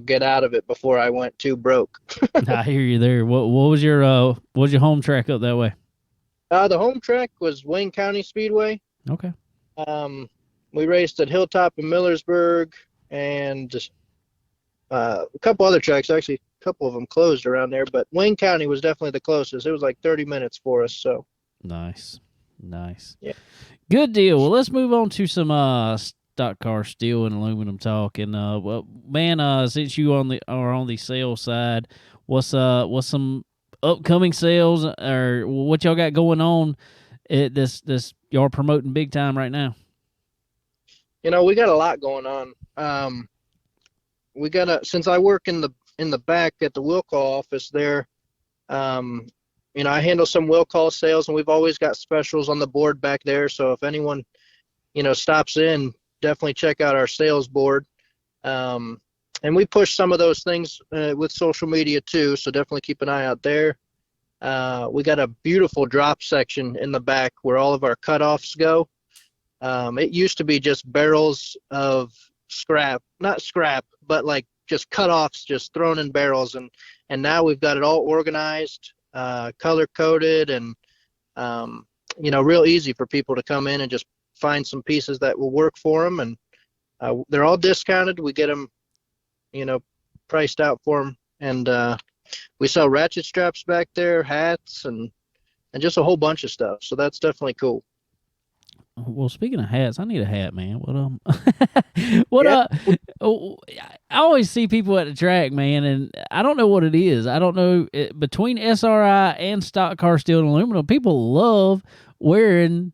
get out of it before I went too broke. I hear you there. What was your home track up that way? The home track was Wayne County Speedway. Okay. We raced at Hilltop and Millersburg, and a couple other tracks. Actually, a couple of them closed around there, but Wayne County was definitely the closest. It was like 30 minutes for us. So nice. Yeah. Good deal. Well, let's move on to some stock car steel and aluminum talk. And well, man, since you are on the sales side, what's some upcoming sales or what y'all got going on at this y'all promoting big time right now? We got a lot going on. Since I work in the back at the will call office there, I handle some will call sales, and we've always got specials on the board back there. So if anyone, stops in, definitely check out our sales board. And we push some of those things with social media too, so definitely keep an eye out there. We got a beautiful drop section in the back where all of our cutoffs go. It used to be just barrels of not scrap, but like just cutoffs just thrown in barrels. And now we've got it all organized, color coded, and, real easy for people to come in and just find some pieces that will work for them. And they're all discounted. We get them, priced out for them. And we sell ratchet straps back there, hats, and just a whole bunch of stuff. So that's definitely cool. Well, speaking of hats, I need a hat, man. I always see people at the track, man, and I don't know what it is. I don't know, between SRI and stock car steel and aluminum, people love wearing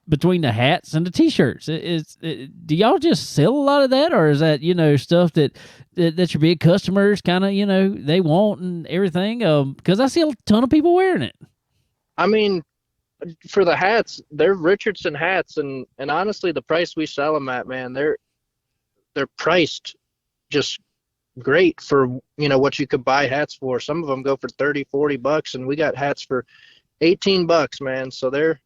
between the hats and the t-shirts. Do y'all just sell a lot of that, or is that, stuff that your big customers kind of, they want and everything? Because I see a ton of people wearing it. I mean, for the hats, they're Richardson hats, and honestly, the price we sell them at, man, they're priced just great for, what you could buy hats for. Some of them go for $30-$40, and we got hats for $18, man. So they're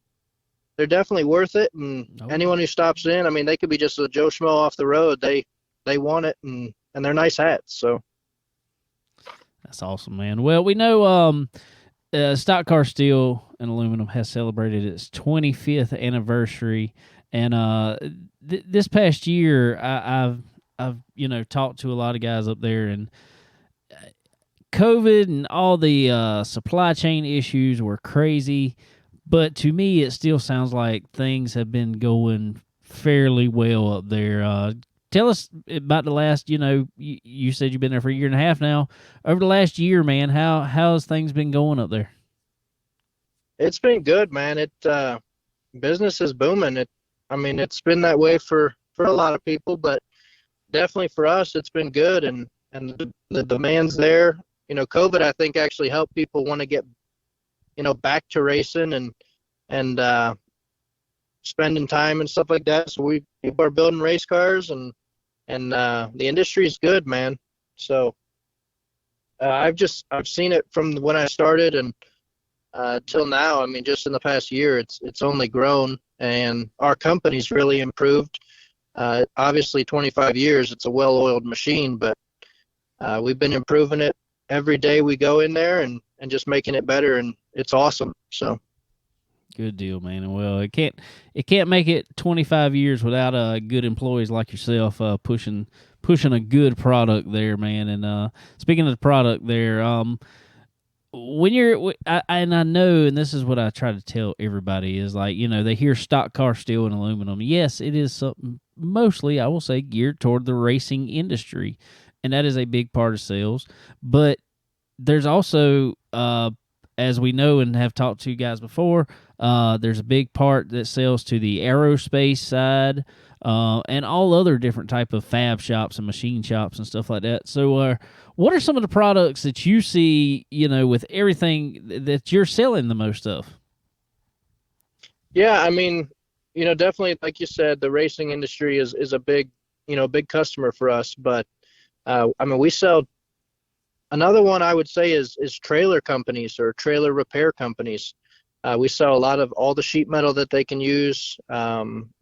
definitely worth it. And anyone who stops in, I mean, they could be just a Joe Schmo off the road. They want it, and they're nice hats. So that's awesome, man. Well, we know stock car steel and aluminum has celebrated its 25th anniversary, and this past year, I've talked to a lot of guys up there, and COVID and all the supply chain issues were crazy, but to me, it still sounds like things have been going fairly well up there. Tell us about the last, you said you've been there for a year and a half now. Over the last year, man, how's things been going up there? It's been good, man. Business is booming. It's been that way for a lot of people, but definitely for us, it's been good, and the demand's there. COVID, I think, actually helped people want to get, back to racing and spending time and stuff like that. So people are building race cars, and the industry is good, man. So I've seen it from when I started and till now. I mean, just in the past year, it's only grown, and our company's really improved. Obviously, 25 years, it's a well-oiled machine, but we've been improving it every day we go in there and just making it better, and it's awesome. So. Good deal, man. Well, it can't make it 25 years without good employees like yourself pushing a good product there, man. And speaking of the product there, when I know, and this is what I try to tell everybody, is like, they hear stock car steel and aluminum. Yes, it is something mostly, I will say, geared toward the racing industry, and that is a big part of sales. But there's also, as we know and have talked to you guys before, there's a big part that sells to the aerospace side, and all other different type of fab shops and machine shops and stuff like that. So, what are some of the products that you see, with everything that you're selling the most of? Yeah, definitely, like you said, the racing industry is a big customer for us. But we sell. Another one I would say is trailer companies or trailer repair companies. We sell a lot of all the sheet metal that they can use.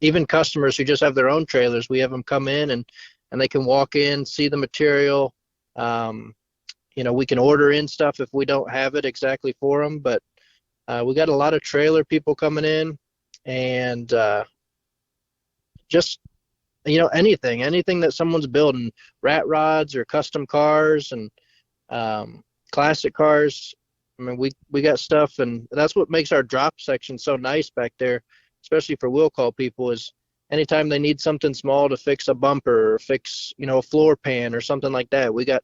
Even customers who just have their own trailers, we have them come in and they can walk in, see the material. We can order in stuff if we don't have it exactly for them. But we got a lot of trailer people coming in, and just anything that someone's building, rat rods or custom cars and classic cars. We got stuff, and that's what makes our drop section so nice back there, especially for wheel call people, is anytime they need something small to fix a bumper or fix, a floor pan or something like that, we got,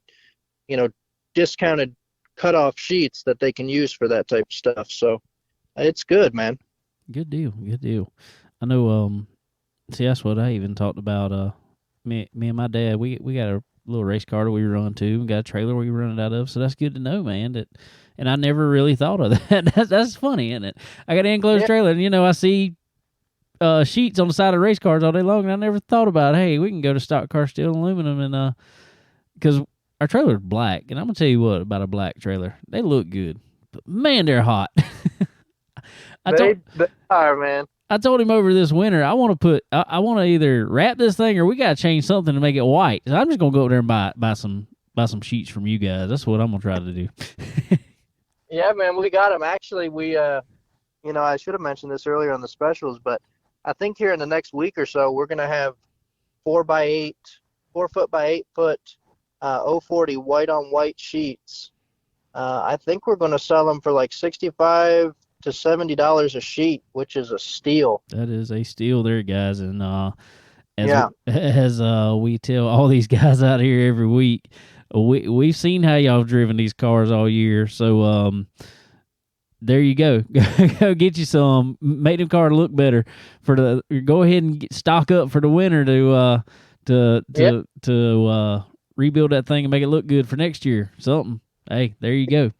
discounted cut-off sheets that they can use for that type of stuff. So it's good, man. Good deal. I know, see, that's what I even talked about. Me and my dad, we got a little race car that we run to. We got a trailer we run it out of. So that's good to know, man. And I never really thought of that. That's funny, isn't it? I got an enclosed trailer, and I see sheets on the side of race cars all day long, and I never thought about, hey, we can go to stock car steel and aluminum, and because our trailer's black, and I'm gonna tell you what about a black trailer. They look good, but man, they're hot. They are, man. I told him over this winter, I want to either wrap this thing or we got to change something to make it white. So I'm just going to go over there and buy some sheets from you guys. That's what I'm going to try to do. Yeah, man, we got them. Actually, we, I should have mentioned this earlier on the specials, but I think here in the next week or so, we're going to have 4 foot by 8 foot 040 white on white sheets. I think we're going to sell them for like $65 to $70 a sheet, which is a steal. That is a steal there, guys. And as we tell all these guys out here every week, we've seen how y'all have driven these cars all year. So there you go. Go get you some. Make them cars look better. Go ahead and stock up for the winter to rebuild that thing and make it look good for next year. Something. Hey, there you go.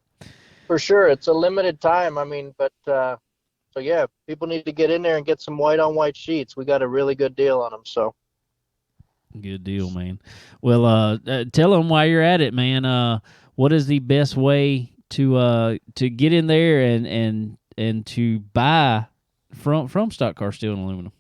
For sure, it's a limited time. So yeah, people need to get in there and get some white on white sheets. We got a really good deal on them. So good deal, man. Well, tell them while you're at it, man. What is the best way to get in there and to buy from Stock Car Steel and Aluminum?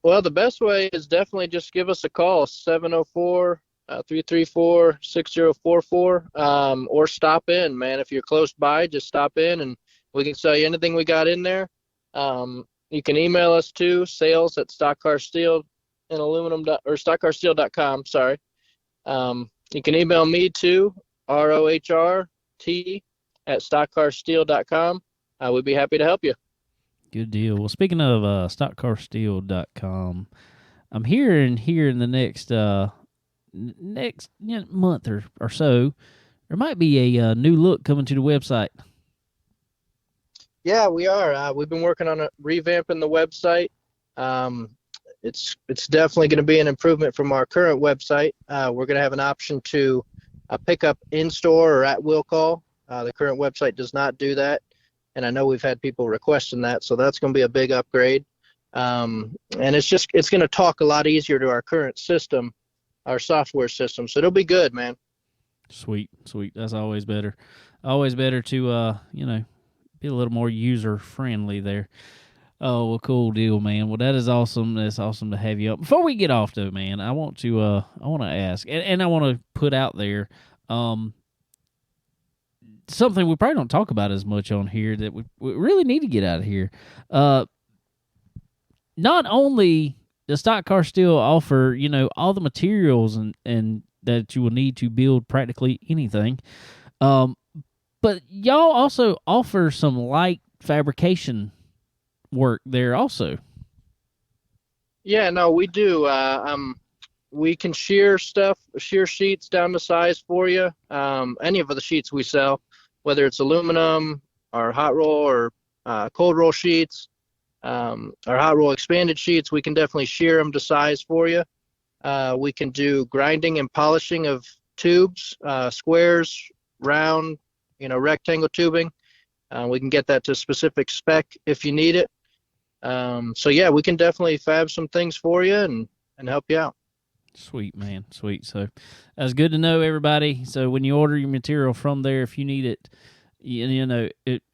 Well, the best way is definitely just give us a call, 704-334-6044, or stop in, man. If you're close by, just stop in and we can sell you anything we got in there. You can email us too, sales@stockcarsteel and aluminum or stockcarsteel.com. Sorry. You can email me too, ROHRT at stockcarsteel.com. We'd be happy to help you. Good deal. Well, speaking of stockcarsteel.com, I'm hearing here in the next month or so, there might be a new look coming to the website. Yeah, we are. We've been working on revamping the website. It's definitely going to be an improvement from our current website. We're going to have an option to pick up in-store or at will call. The current website does not do that, and I know we've had people requesting that, so that's going to be a big upgrade. And it's going to talk a lot easier to our current system, our software system, so it'll be good, man. Sweet. That's always better. Always better to be a little more user friendly there. Oh, well, cool deal, man. Well, that is awesome. That's awesome to have you up. Before we get off, though, man, I want to ask, and I want to put out there, something we probably don't talk about as much on here that we really need to get out of here. Not only does Stock Car Steel offer, all the materials and that you will need to build practically anything, but y'all also offer some light fabrication work there also. Yeah, no, we do. We can shear sheets down to size for you. Any of the sheets we sell, whether it's aluminum or hot roll or cold roll sheets, or hot roll expanded sheets, we can definitely shear them to size for you. We can do grinding and polishing of tubes, squares, round, rectangle tubing. We can get that to specific spec if you need it. So yeah, we can definitely fab some things for you and help you out. Sweet, man. Sweet. So that's good to know, everybody. So when you order your material from there, if you need it,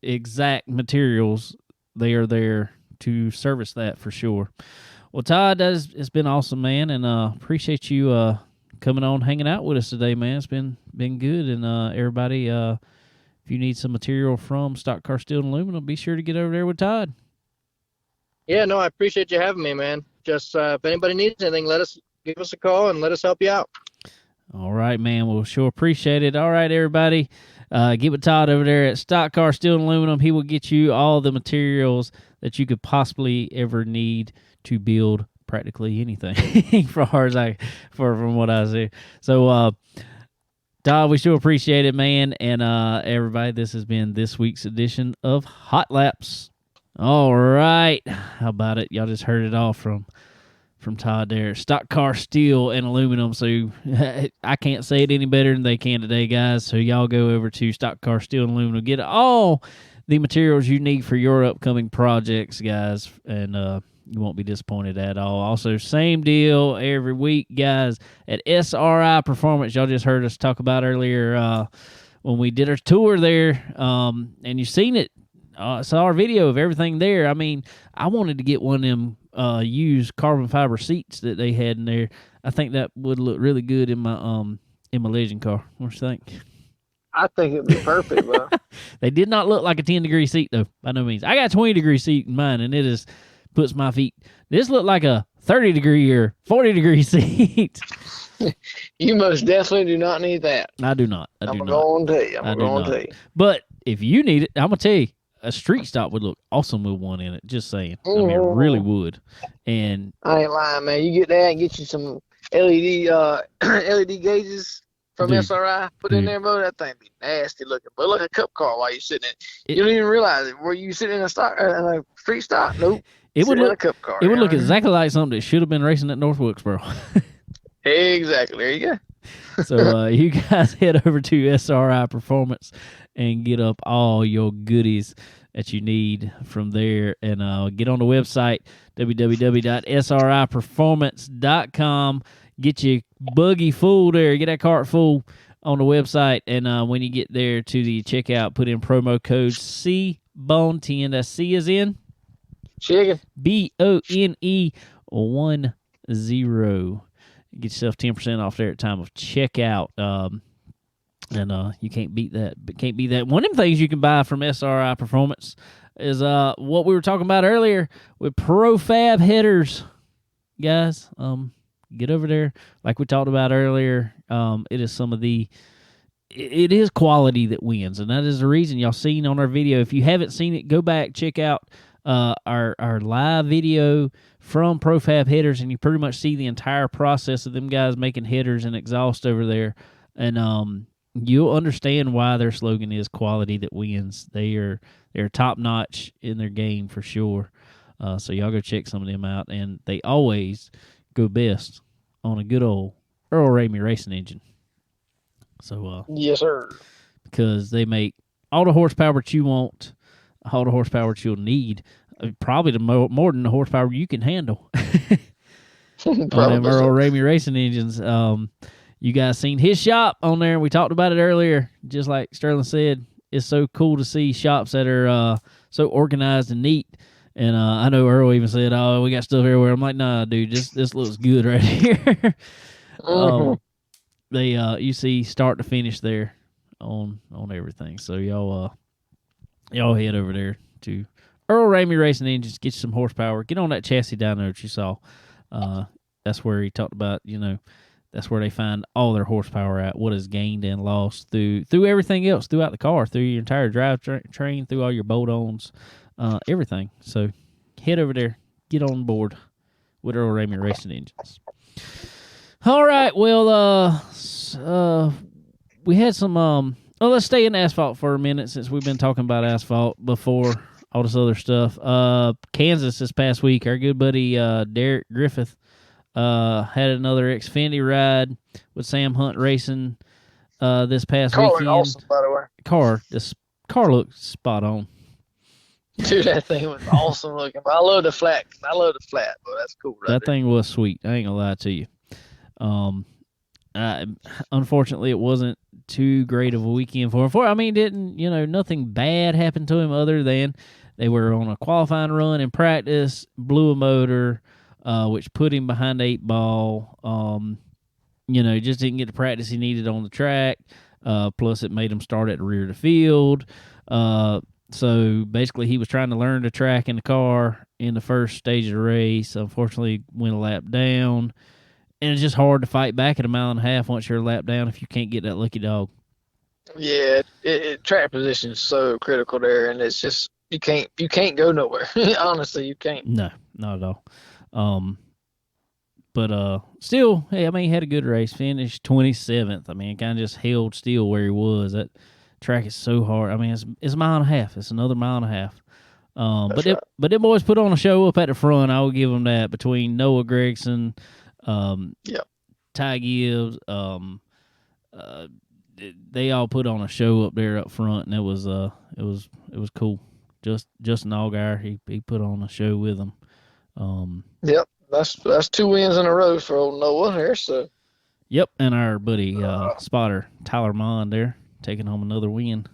exact materials, they are there to service that for sure. Well, Todd, it's been awesome, man, and appreciate you coming on, hanging out with us today, man. It's been good, and everybody, if you need some material from Stock Car Steel and Aluminum, be sure to get over there with Todd. Yeah, no, I appreciate you having me, man. Just if anybody needs anything, give us a call and let us help you out. All right, man. We'll sure appreciate it. All right, everybody. Get with Todd over there at Stock Car Steel and Aluminum. He will get you all the materials that you could possibly ever need to build practically anything from what I see. So, Todd, we sure appreciate it, man. And everybody, this has been this week's edition of Hot Laps. All right. How about it? Y'all just heard it all from Todd there. Stock Car Steel and Aluminum. So I can't say it any better than they can today, guys. So y'all go over to Stock Car Steel and Aluminum. Get all the materials you need for your upcoming projects, guys. And you won't be disappointed at all. Also, same deal every week, guys, at SRI Performance. Y'all just heard us talk about earlier when we did our tour there. And you've seen it. Saw our video of everything there. I mean, I wanted to get one of them used carbon fiber seats that they had in there. I think that would look really good in my legend car. What do you think? I think it'd be perfect, bro. They did not look like a 10-degree seat, though, by no means. I got a 20-degree seat in mine, and it is puts my feet. This looked like a 30-degree or 40-degree seat. You most definitely do not need that. I do not. I'm going to tell you. I'm going to tell you. But if you need it, I'm going to tell you, a street stop would look awesome with one in it. Just saying. I mean, it really would. And I ain't lying, man. You get that and get you some LED gauges from SRI. Put in there, bro. That thing be nasty looking. But look at a cup car while you're sitting in it. You don't even realize it. Were you sitting in a street stop? Nope. It would look. A cup car. It would look exactly like something that should have been racing at North Wilkesboro. Exactly. There you go. So you guys head over to SRI Performance and get up all your goodies that you need from there. And get on the website, www.sriperformance.com. Get your buggy full there. Get that cart full on the website. And when you get there to the checkout, put in promo code CBONE10. That's C as in? Chicken. BONE10. Get yourself 10% off there at time of checkout. And you can't beat that. One of them things you can buy from SRI Performance is what we were talking about earlier with ProFab headers. Guys, get over there. Like we talked about earlier, it is some of the it is quality that wins, and that is the reason y'all seen on our video. If you haven't seen it, go back, check out our live video from Profab Headers, and you pretty much see the entire process of them guys making headers and exhaust over there, and you'll understand why their slogan is quality that wins. They're top notch in their game for sure. So y'all go check some of them out, and they always go best on a good old Earl Ramey racing engine. So yes, sir. Because they make all the horsepower that you want, all the horsepower that you'll need, probably more than the horsepower you can handle. On them Earl Ramey racing engines. You guys seen his shop on there, and we talked about it earlier. Just like Sterling said, it's so cool to see shops that are so organized and neat. And I know Earl even said, "Oh, we got stuff everywhere." I'm like, "Nah, dude, this looks good right here." They you see start to finish there on everything. So y'all head over there to Earl Ramey Racing Engines, get you some horsepower, get on that chassis down there that you saw. That's where he talked about, that's where they find all their horsepower at, what is gained and lost through everything else throughout the car, through your entire drive train, through all your bolt-ons, everything. So head over there, get on board with Earl Ramey Racing Engines. All right, well, we had some, let's stay in asphalt for a minute since we've been talking about asphalt before all this other stuff. Kansas this past week, our good buddy Derek Griffith had another Xfinity ride with Sam Hunt Racing this past weekend. Awesome, by the way. This car looked spot on. Dude, that thing was awesome looking. But I love the flat, but that's cool. That thing was sweet. I ain't gonna lie to you. Unfortunately, it wasn't too great of a weekend for him. I mean, nothing bad happened to him other than they were on a qualifying run in practice, blew a motor, which put him behind the 8-ball. Just didn't get the practice he needed on the track. Plus, it made him start at the rear of the field. So basically, he was trying to learn the track in the car in the first stage of the race. Unfortunately, went a lap down. And it's just hard to fight back at a mile and a half once you're a lap down if you can't get that lucky dog. Yeah, track position is so critical there, and it's just you can't go nowhere. Honestly, you can't. No, not at all. But still, hey, I mean, he had a good race. Finished 27th. I mean, kind of just held still where he was. That track is so hard. I mean, it's a mile and a half. It's another mile and a half. But them boys put on a show up at the front. I will give them that. Between Noah Gregson, Ty Gibbs, they all put on a show up there up front, and it was cool. Justin Allgaier, he put on a show with them. Yep, that's 2 wins in a row for old Noah here. So. Yep, and our buddy spotter Tyler Mond there taking home another win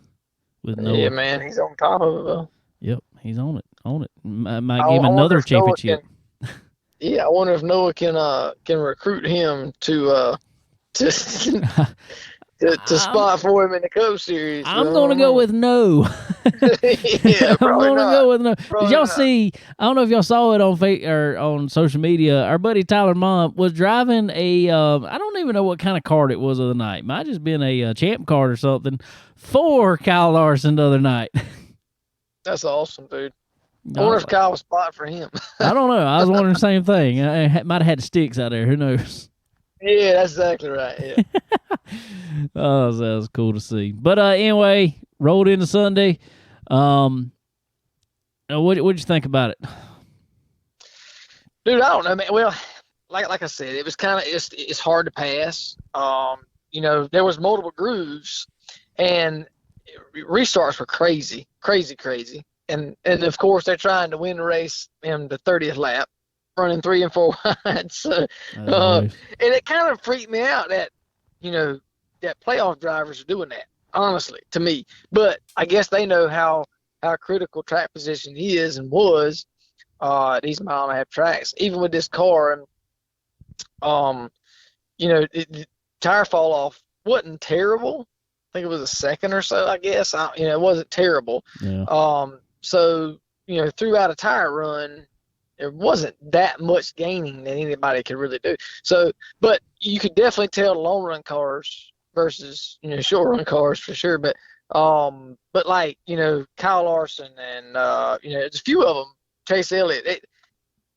with Noah. Yeah, man, he's on top of it though. Yep, he's on it. Might give him another championship. Yeah, I wonder if Noah can recruit him to spot for him in the Cup Series. I'm going to go with no. Yeah, I'm going to go with no. Did y'all not. see? I don't know if y'all saw it on social media. Our buddy Tyler Mond was driving a I don't even know what kind of cart it was the other night. Might just been a champ cart or something for Kyle Larson the other night. That's awesome, dude. I wonder if Kyle was spot for him. I don't know. I was wondering the same thing. I might have had the sticks out there. Who knows? Yeah, that's exactly right. Yeah. Oh, that was cool to see. But anyway, rolled into Sunday. What'd you think about it? Dude, I don't know, man. Well, like I said, it was kind of it's hard to pass. There was multiple grooves, and restarts were crazy. And of course, they're trying to win the race in the 30th lap, running 3 and 4 wide. So, and it kind of freaked me out that, that playoff drivers are doing that, honestly, to me. But I guess they know how critical track position he is and was these mile-and-a-half tracks. Even with this car, and the tire fall off wasn't terrible. I think it was a second or so, I guess. It wasn't terrible. Yeah. So, throughout a tire run, there wasn't that much gaining that anybody could really do. So, but you could definitely tell the long run cars versus short run cars for sure. But like Kyle Larson and there's a few of them. Chase Elliott.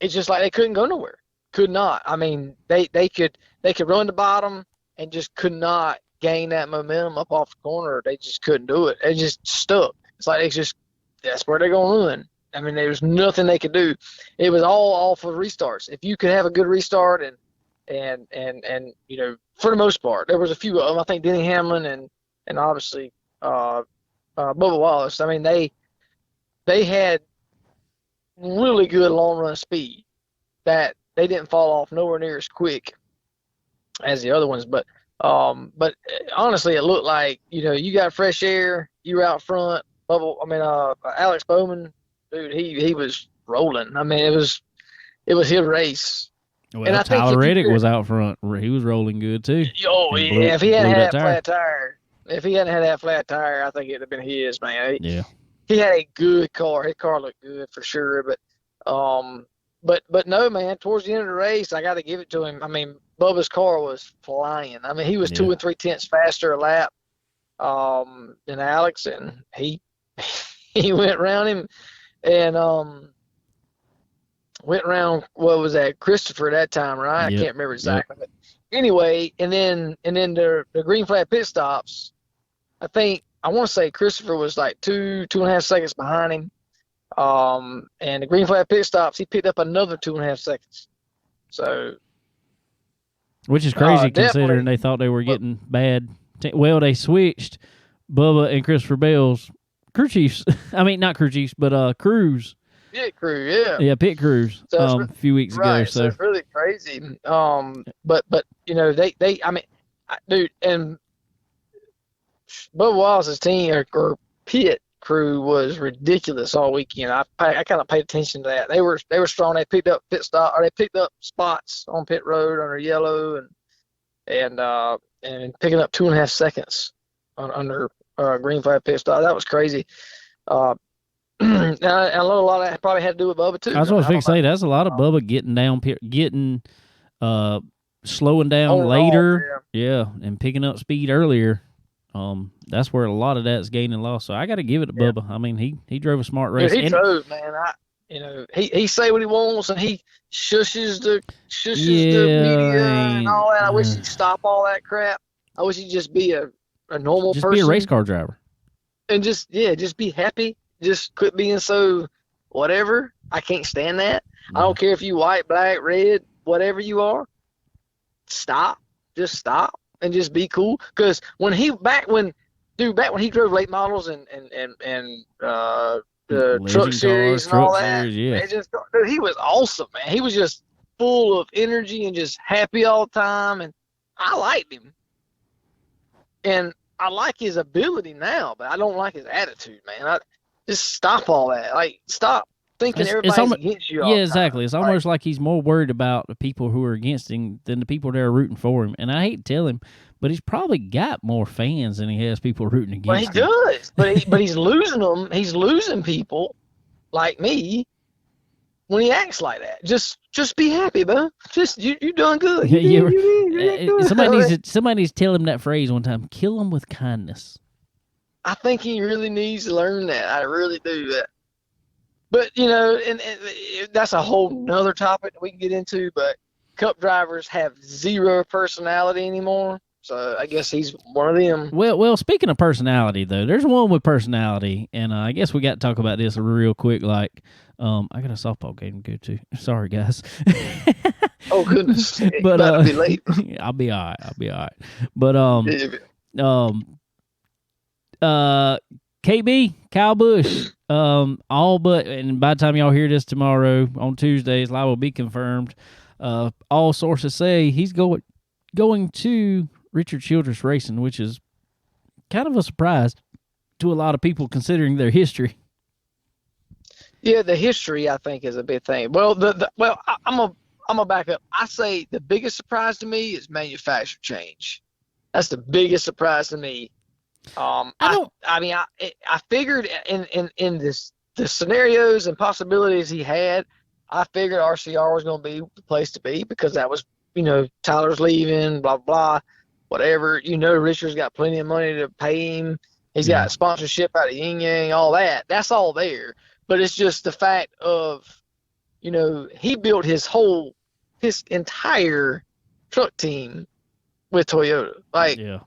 It's just like they couldn't go nowhere. Could not. I mean, they could run the bottom and just could not gain that momentum up off the corner. They just couldn't do it. They just stuck. It's like that's where they're gonna run. I mean, there was nothing they could do. It was all for restarts. If you could have a good restart and for the most part, there was a few of them. I think Denny Hamlin and obviously Bubba Wallace. I mean, they had really good long run speed that they didn't fall off nowhere near as quick as the other ones. But honestly, it looked like you got fresh air. You were out front. Alex Bowman, dude, he was rolling. I mean, it was his race. Well, and I Tyler Reddick was out front. He was rolling good too. Oh yeah, if he hadn't had that flat tire, I think it'd have been his, man. He had a good car. His car looked good for sure. But no, man. Towards the end of the race, I got to give it to him. I mean, Bubba's car was flying. I mean, he was 2 3/10 faster a lap than Alex, and he went around him and went around. What was that? Christopher at that time, right? Yep. I can't remember exactly. Yep. But anyway, and then the green flag pit stops. I want to say Christopher was like 2.5 seconds behind him. And the green flag pit stops, he picked up another 2.5 seconds. So, which is crazy considering they thought they were getting bad. Well, they switched Bubba and Christopher Bell's crew chiefs. I mean, not crew chiefs, but crews. Pit crew, yeah. Yeah, pit crews. A few weeks ago. So it's really crazy. But dude, and Bubba Wallace's team or pit crew was ridiculous all weekend. I kind of paid attention to that. They were strong. They picked up they picked up spots on pit road under yellow and picking up 2.5 seconds under green flag pit stop. That was crazy. And I know a lot of that probably had to do with Bubba too. I was going to say that's a lot of Bubba slowing down later, and picking up speed earlier. That's where a lot of that's gain and loss. So I got to give it to Bubba. I mean, he drove a smart race. Dude, he drove, man. He say what he wants and he shushes the media and all that. I wish he'd stop all that crap. I wish he'd just be a normal person. Just be a race car driver. And just be happy. Just quit being so whatever. I can't stand that. I don't care if you white, black, red, whatever you are. Stop. Just stop and just be cool. Because back when he drove late models and the truck series and all that, dude, he was awesome, man. He was just full of energy and just happy all the time, and I liked him. And I like his ability now, but I don't like his attitude, man. Just stop all that. Like, stop thinking everybody's against you all the time. Exactly. It's almost like he's more worried about the people who are against him than the people that are rooting for him. And I hate to tell him, but he's probably got more fans than he has people rooting against him. Well, he does, but he's losing them. He's losing people like me when he acts like that. Just be happy, bro. Just you're doing good. You're good. Somebody needs to tell him that phrase one time. Kill him with kindness. I think he really needs to learn that. I really do that. But, and that's a whole nother topic we can get into, but Cup drivers have zero personality anymore. So I guess he's one of them. Well, speaking of personality, though, there's one with personality, and I guess we got to talk about this real quick. Like, I got a softball game to go to. Sorry, guys. Oh, goodness. But about to be late. I'll be all right. But KB, Kyle Busch, all but, and by the time y'all hear this tomorrow on Tuesday, it's liable to be confirmed. All sources say he's going to Richard Childress Racing, which is kind of a surprise to a lot of people considering their history. Yeah, the history I think is a big thing. Well, I'm gonna back up. I say the biggest surprise to me is manufacturer change. That's the biggest surprise to me. I figured in the scenarios and possibilities he had, I figured RCR was going to be the place to be because that was, Tyler's leaving, blah, blah. whatever. Richard's got plenty of money to pay him. He's Yeah. got sponsorship out of Yin Yang, all that. That's all there. But it's just the fact of, he built his entire truck team with Toyota. Like, Yeah.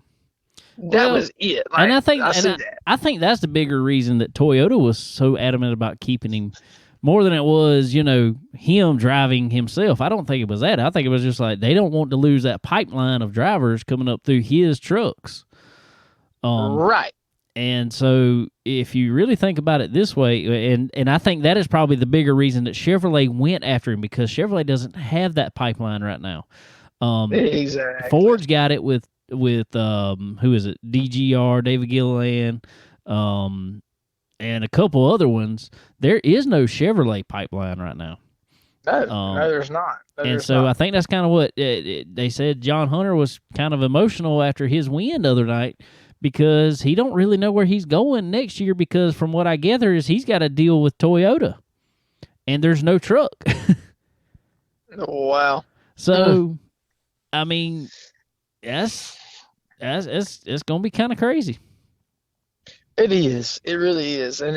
that was it. Like, And I think that. I think that's the bigger reason that Toyota was so adamant about keeping him, more than it was, him driving himself. I don't think it was that. I think it was just like they don't want to lose that pipeline of drivers coming up through his trucks. Right. And so if you really think about it this way, and I think that is probably the bigger reason that Chevrolet went after him, because Chevrolet doesn't have that pipeline right now. Exactly. Ford's got it with who is it? DGR, David Gilliland, and a couple other ones. There is no Chevrolet pipeline right now. No, there's not. I think that's kind of what they said. John Hunter was kind of emotional after his win the other night, because he don't really know where he's going next year, because from what I gather is he's got to deal with Toyota, and there's no truck. Oh, wow. So, I mean, it's going to be kind of crazy. It is. It really is. And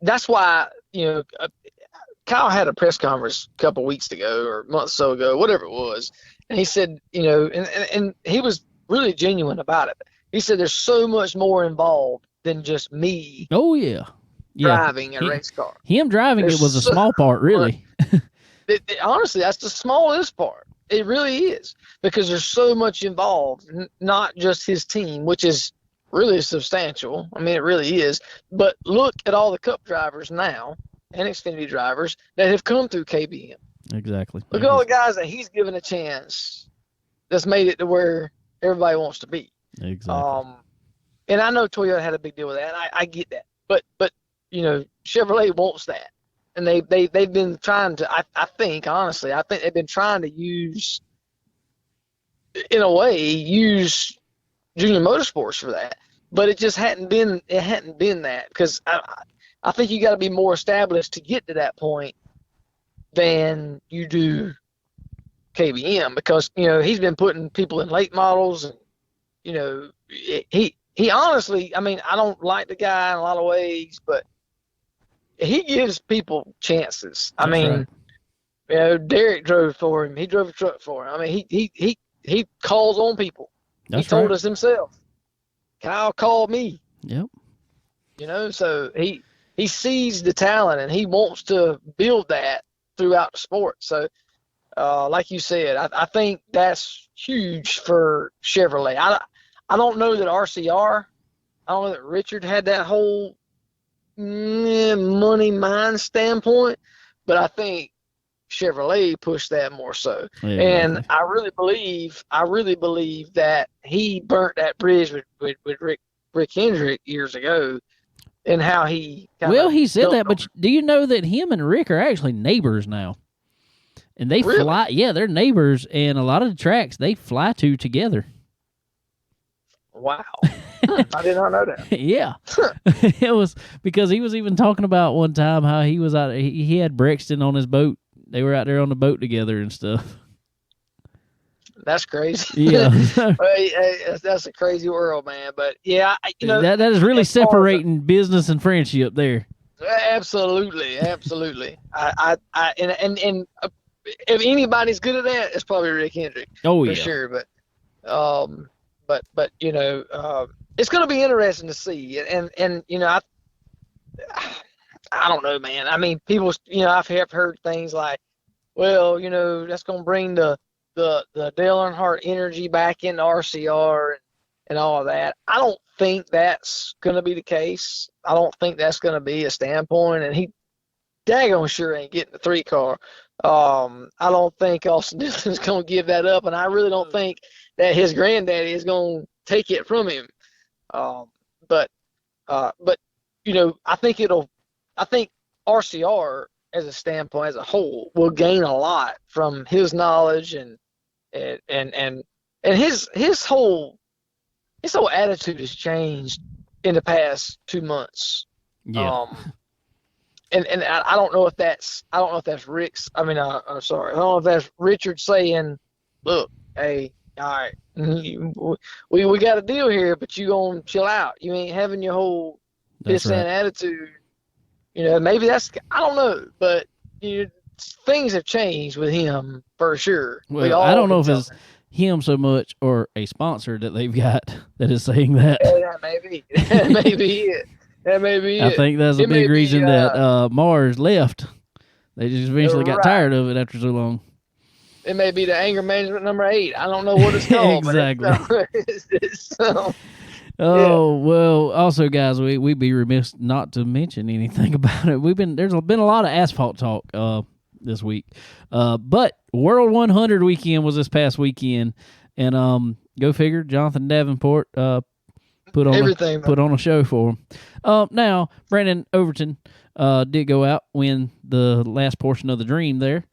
that's why, Kyle had a press conference a couple weeks ago or a month or so ago, whatever it was. And he said, and he was really genuine about it. He said there's so much more involved than just me Oh, yeah. driving a race car. Him driving it was a small part, really. Honestly, that's the smallest part. It really is, because there's so much involved, not just his team, which is really substantial. I mean, it really is. But look at all the Cup drivers now and Xfinity drivers that have come through KBM. Exactly. Look at all the guys that he's given a chance that's made it to where everybody wants to be. Exactly. And I know Toyota had a big deal with that, and I get that. But Chevrolet wants that. And they've been trying to, I think they've been trying to use Junior Motorsports for that. But it just hadn't been that, because I think you got to be more established to get to that point than you do KBM, because he's been putting people in late models, and he honestly, I mean, I don't like the guy in a lot of ways, but he gives people chances. I mean, right. Derek drove for him. He drove a truck for him. I mean, he calls on people. That's he told right. us himself. Kyle called me. Yep. So he sees the talent, and he wants to build that throughout the sport. So, like you said, I think that's huge for Chevrolet. I don't know that RCR, I don't know that Richard had that whole money mind standpoint, but I think Chevrolet pushed that more so. Yeah, and I really believe that he burnt that bridge with Rick Hendrick years ago, and how he he said that, but do you know that him and Rick are actually neighbors now? And they fly, they're neighbors, and a lot of the tracks they fly to together. Wow. I did not know that. Yeah. It was because he was even talking about one time how he was out, he had Brexton on his boat. They were out there on the boat together and stuff. That's crazy. Yeah. That's a crazy world, man. But yeah, that is really separating business and friendship there. Absolutely. I if anybody's good at that, it's probably Rick Hendrick. Oh, yeah. For sure. But it's going to be interesting to see. And I don't know, man. I mean, people, I've heard things like, well, that's going to bring the Dale Earnhardt energy back into RCR and all of that. I don't think that's going to be the case. I don't think that's going to be a standpoint. And he daggone sure ain't getting the 3-car. I don't think Austin Dillon's going to give that up, and I really don't think that his granddaddy is going to take it from him. But I think RCR as a standpoint, as a whole, will gain a lot from his knowledge and his whole attitude has changed in the past 2 months. Yeah. And I don't know if that's Rick's. I'm sorry. I don't know if that's Richard saying, look, hey, all right, we got a deal here, but you gonna chill out. You ain't having your whole That's pissant right. attitude. Maybe that's, I don't know, but things have changed with him for sure. Well, I don't know if it's him so much or a sponsor that they've got that is saying that. Yeah, that may be. That may be it. That may be it. I think that's a It may big be, reason that Mars left. They just eventually got Right. tired of it after so long. It may be the anger management number 8. I don't know what it's called. Exactly. But it's Oh, well, also, guys, we'd be remiss not to mention anything about it. There's been a lot of asphalt talk this week. But World 100 weekend was this past weekend, and go figure, Jonathan Davenport put on a show for him. Now, Brandon Overton did go out, win the last portion of the dream there.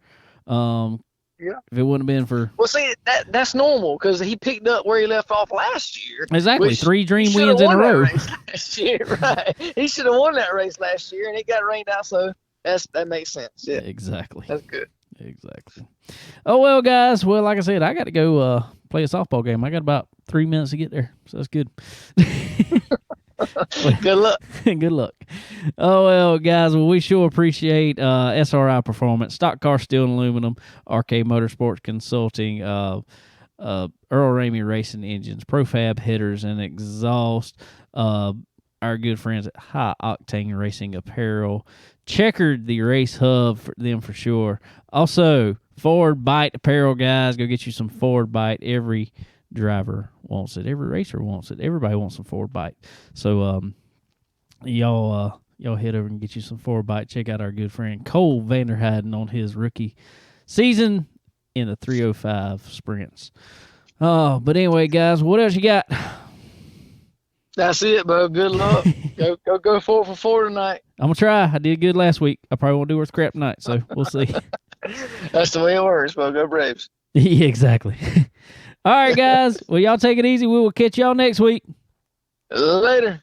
Yeah. If it wouldn't have been for... Well, see, that's normal because he picked up where he left off last year. Exactly. which 3 dream he wins should've in a won that row. race last year, right. He should have won that race last year, and it got rained out, so that makes sense. Yeah, Exactly. that's good. Exactly. Oh, well, guys. Well, like I said, I got to go play a softball game. I got about 3 minutes to get there, so that's good. Good luck. Good luck. Oh, well, guys, we sure appreciate SRI Performance, Stock Car Steel and Aluminum, RK Motorsports Consulting, Earl Ramey Racing Engines, Profab Headers and Exhaust, our good friends at High Octane Racing Apparel, Checkered the Race Hub for them for sure. Also, Ford Bite Apparel, guys. Go get you some Ford Bite. Every driver wants it. Every racer wants it. Everybody wants some Ford Bite. So, y'all head over and get you some Ford Bite. Check out our good friend Cole Vanderheiden on his rookie season in the 305 sprints. Oh, but anyway, guys, what else you got? That's it, bro. Good luck. go 4 for 4 tonight. I'm gonna try. I did good last week. I probably won't do worth crap tonight, so we'll see. That's the way it works, bro. Go Braves. Yeah, exactly. All right, guys. Well, y'all take it easy. We will catch y'all next week. Later.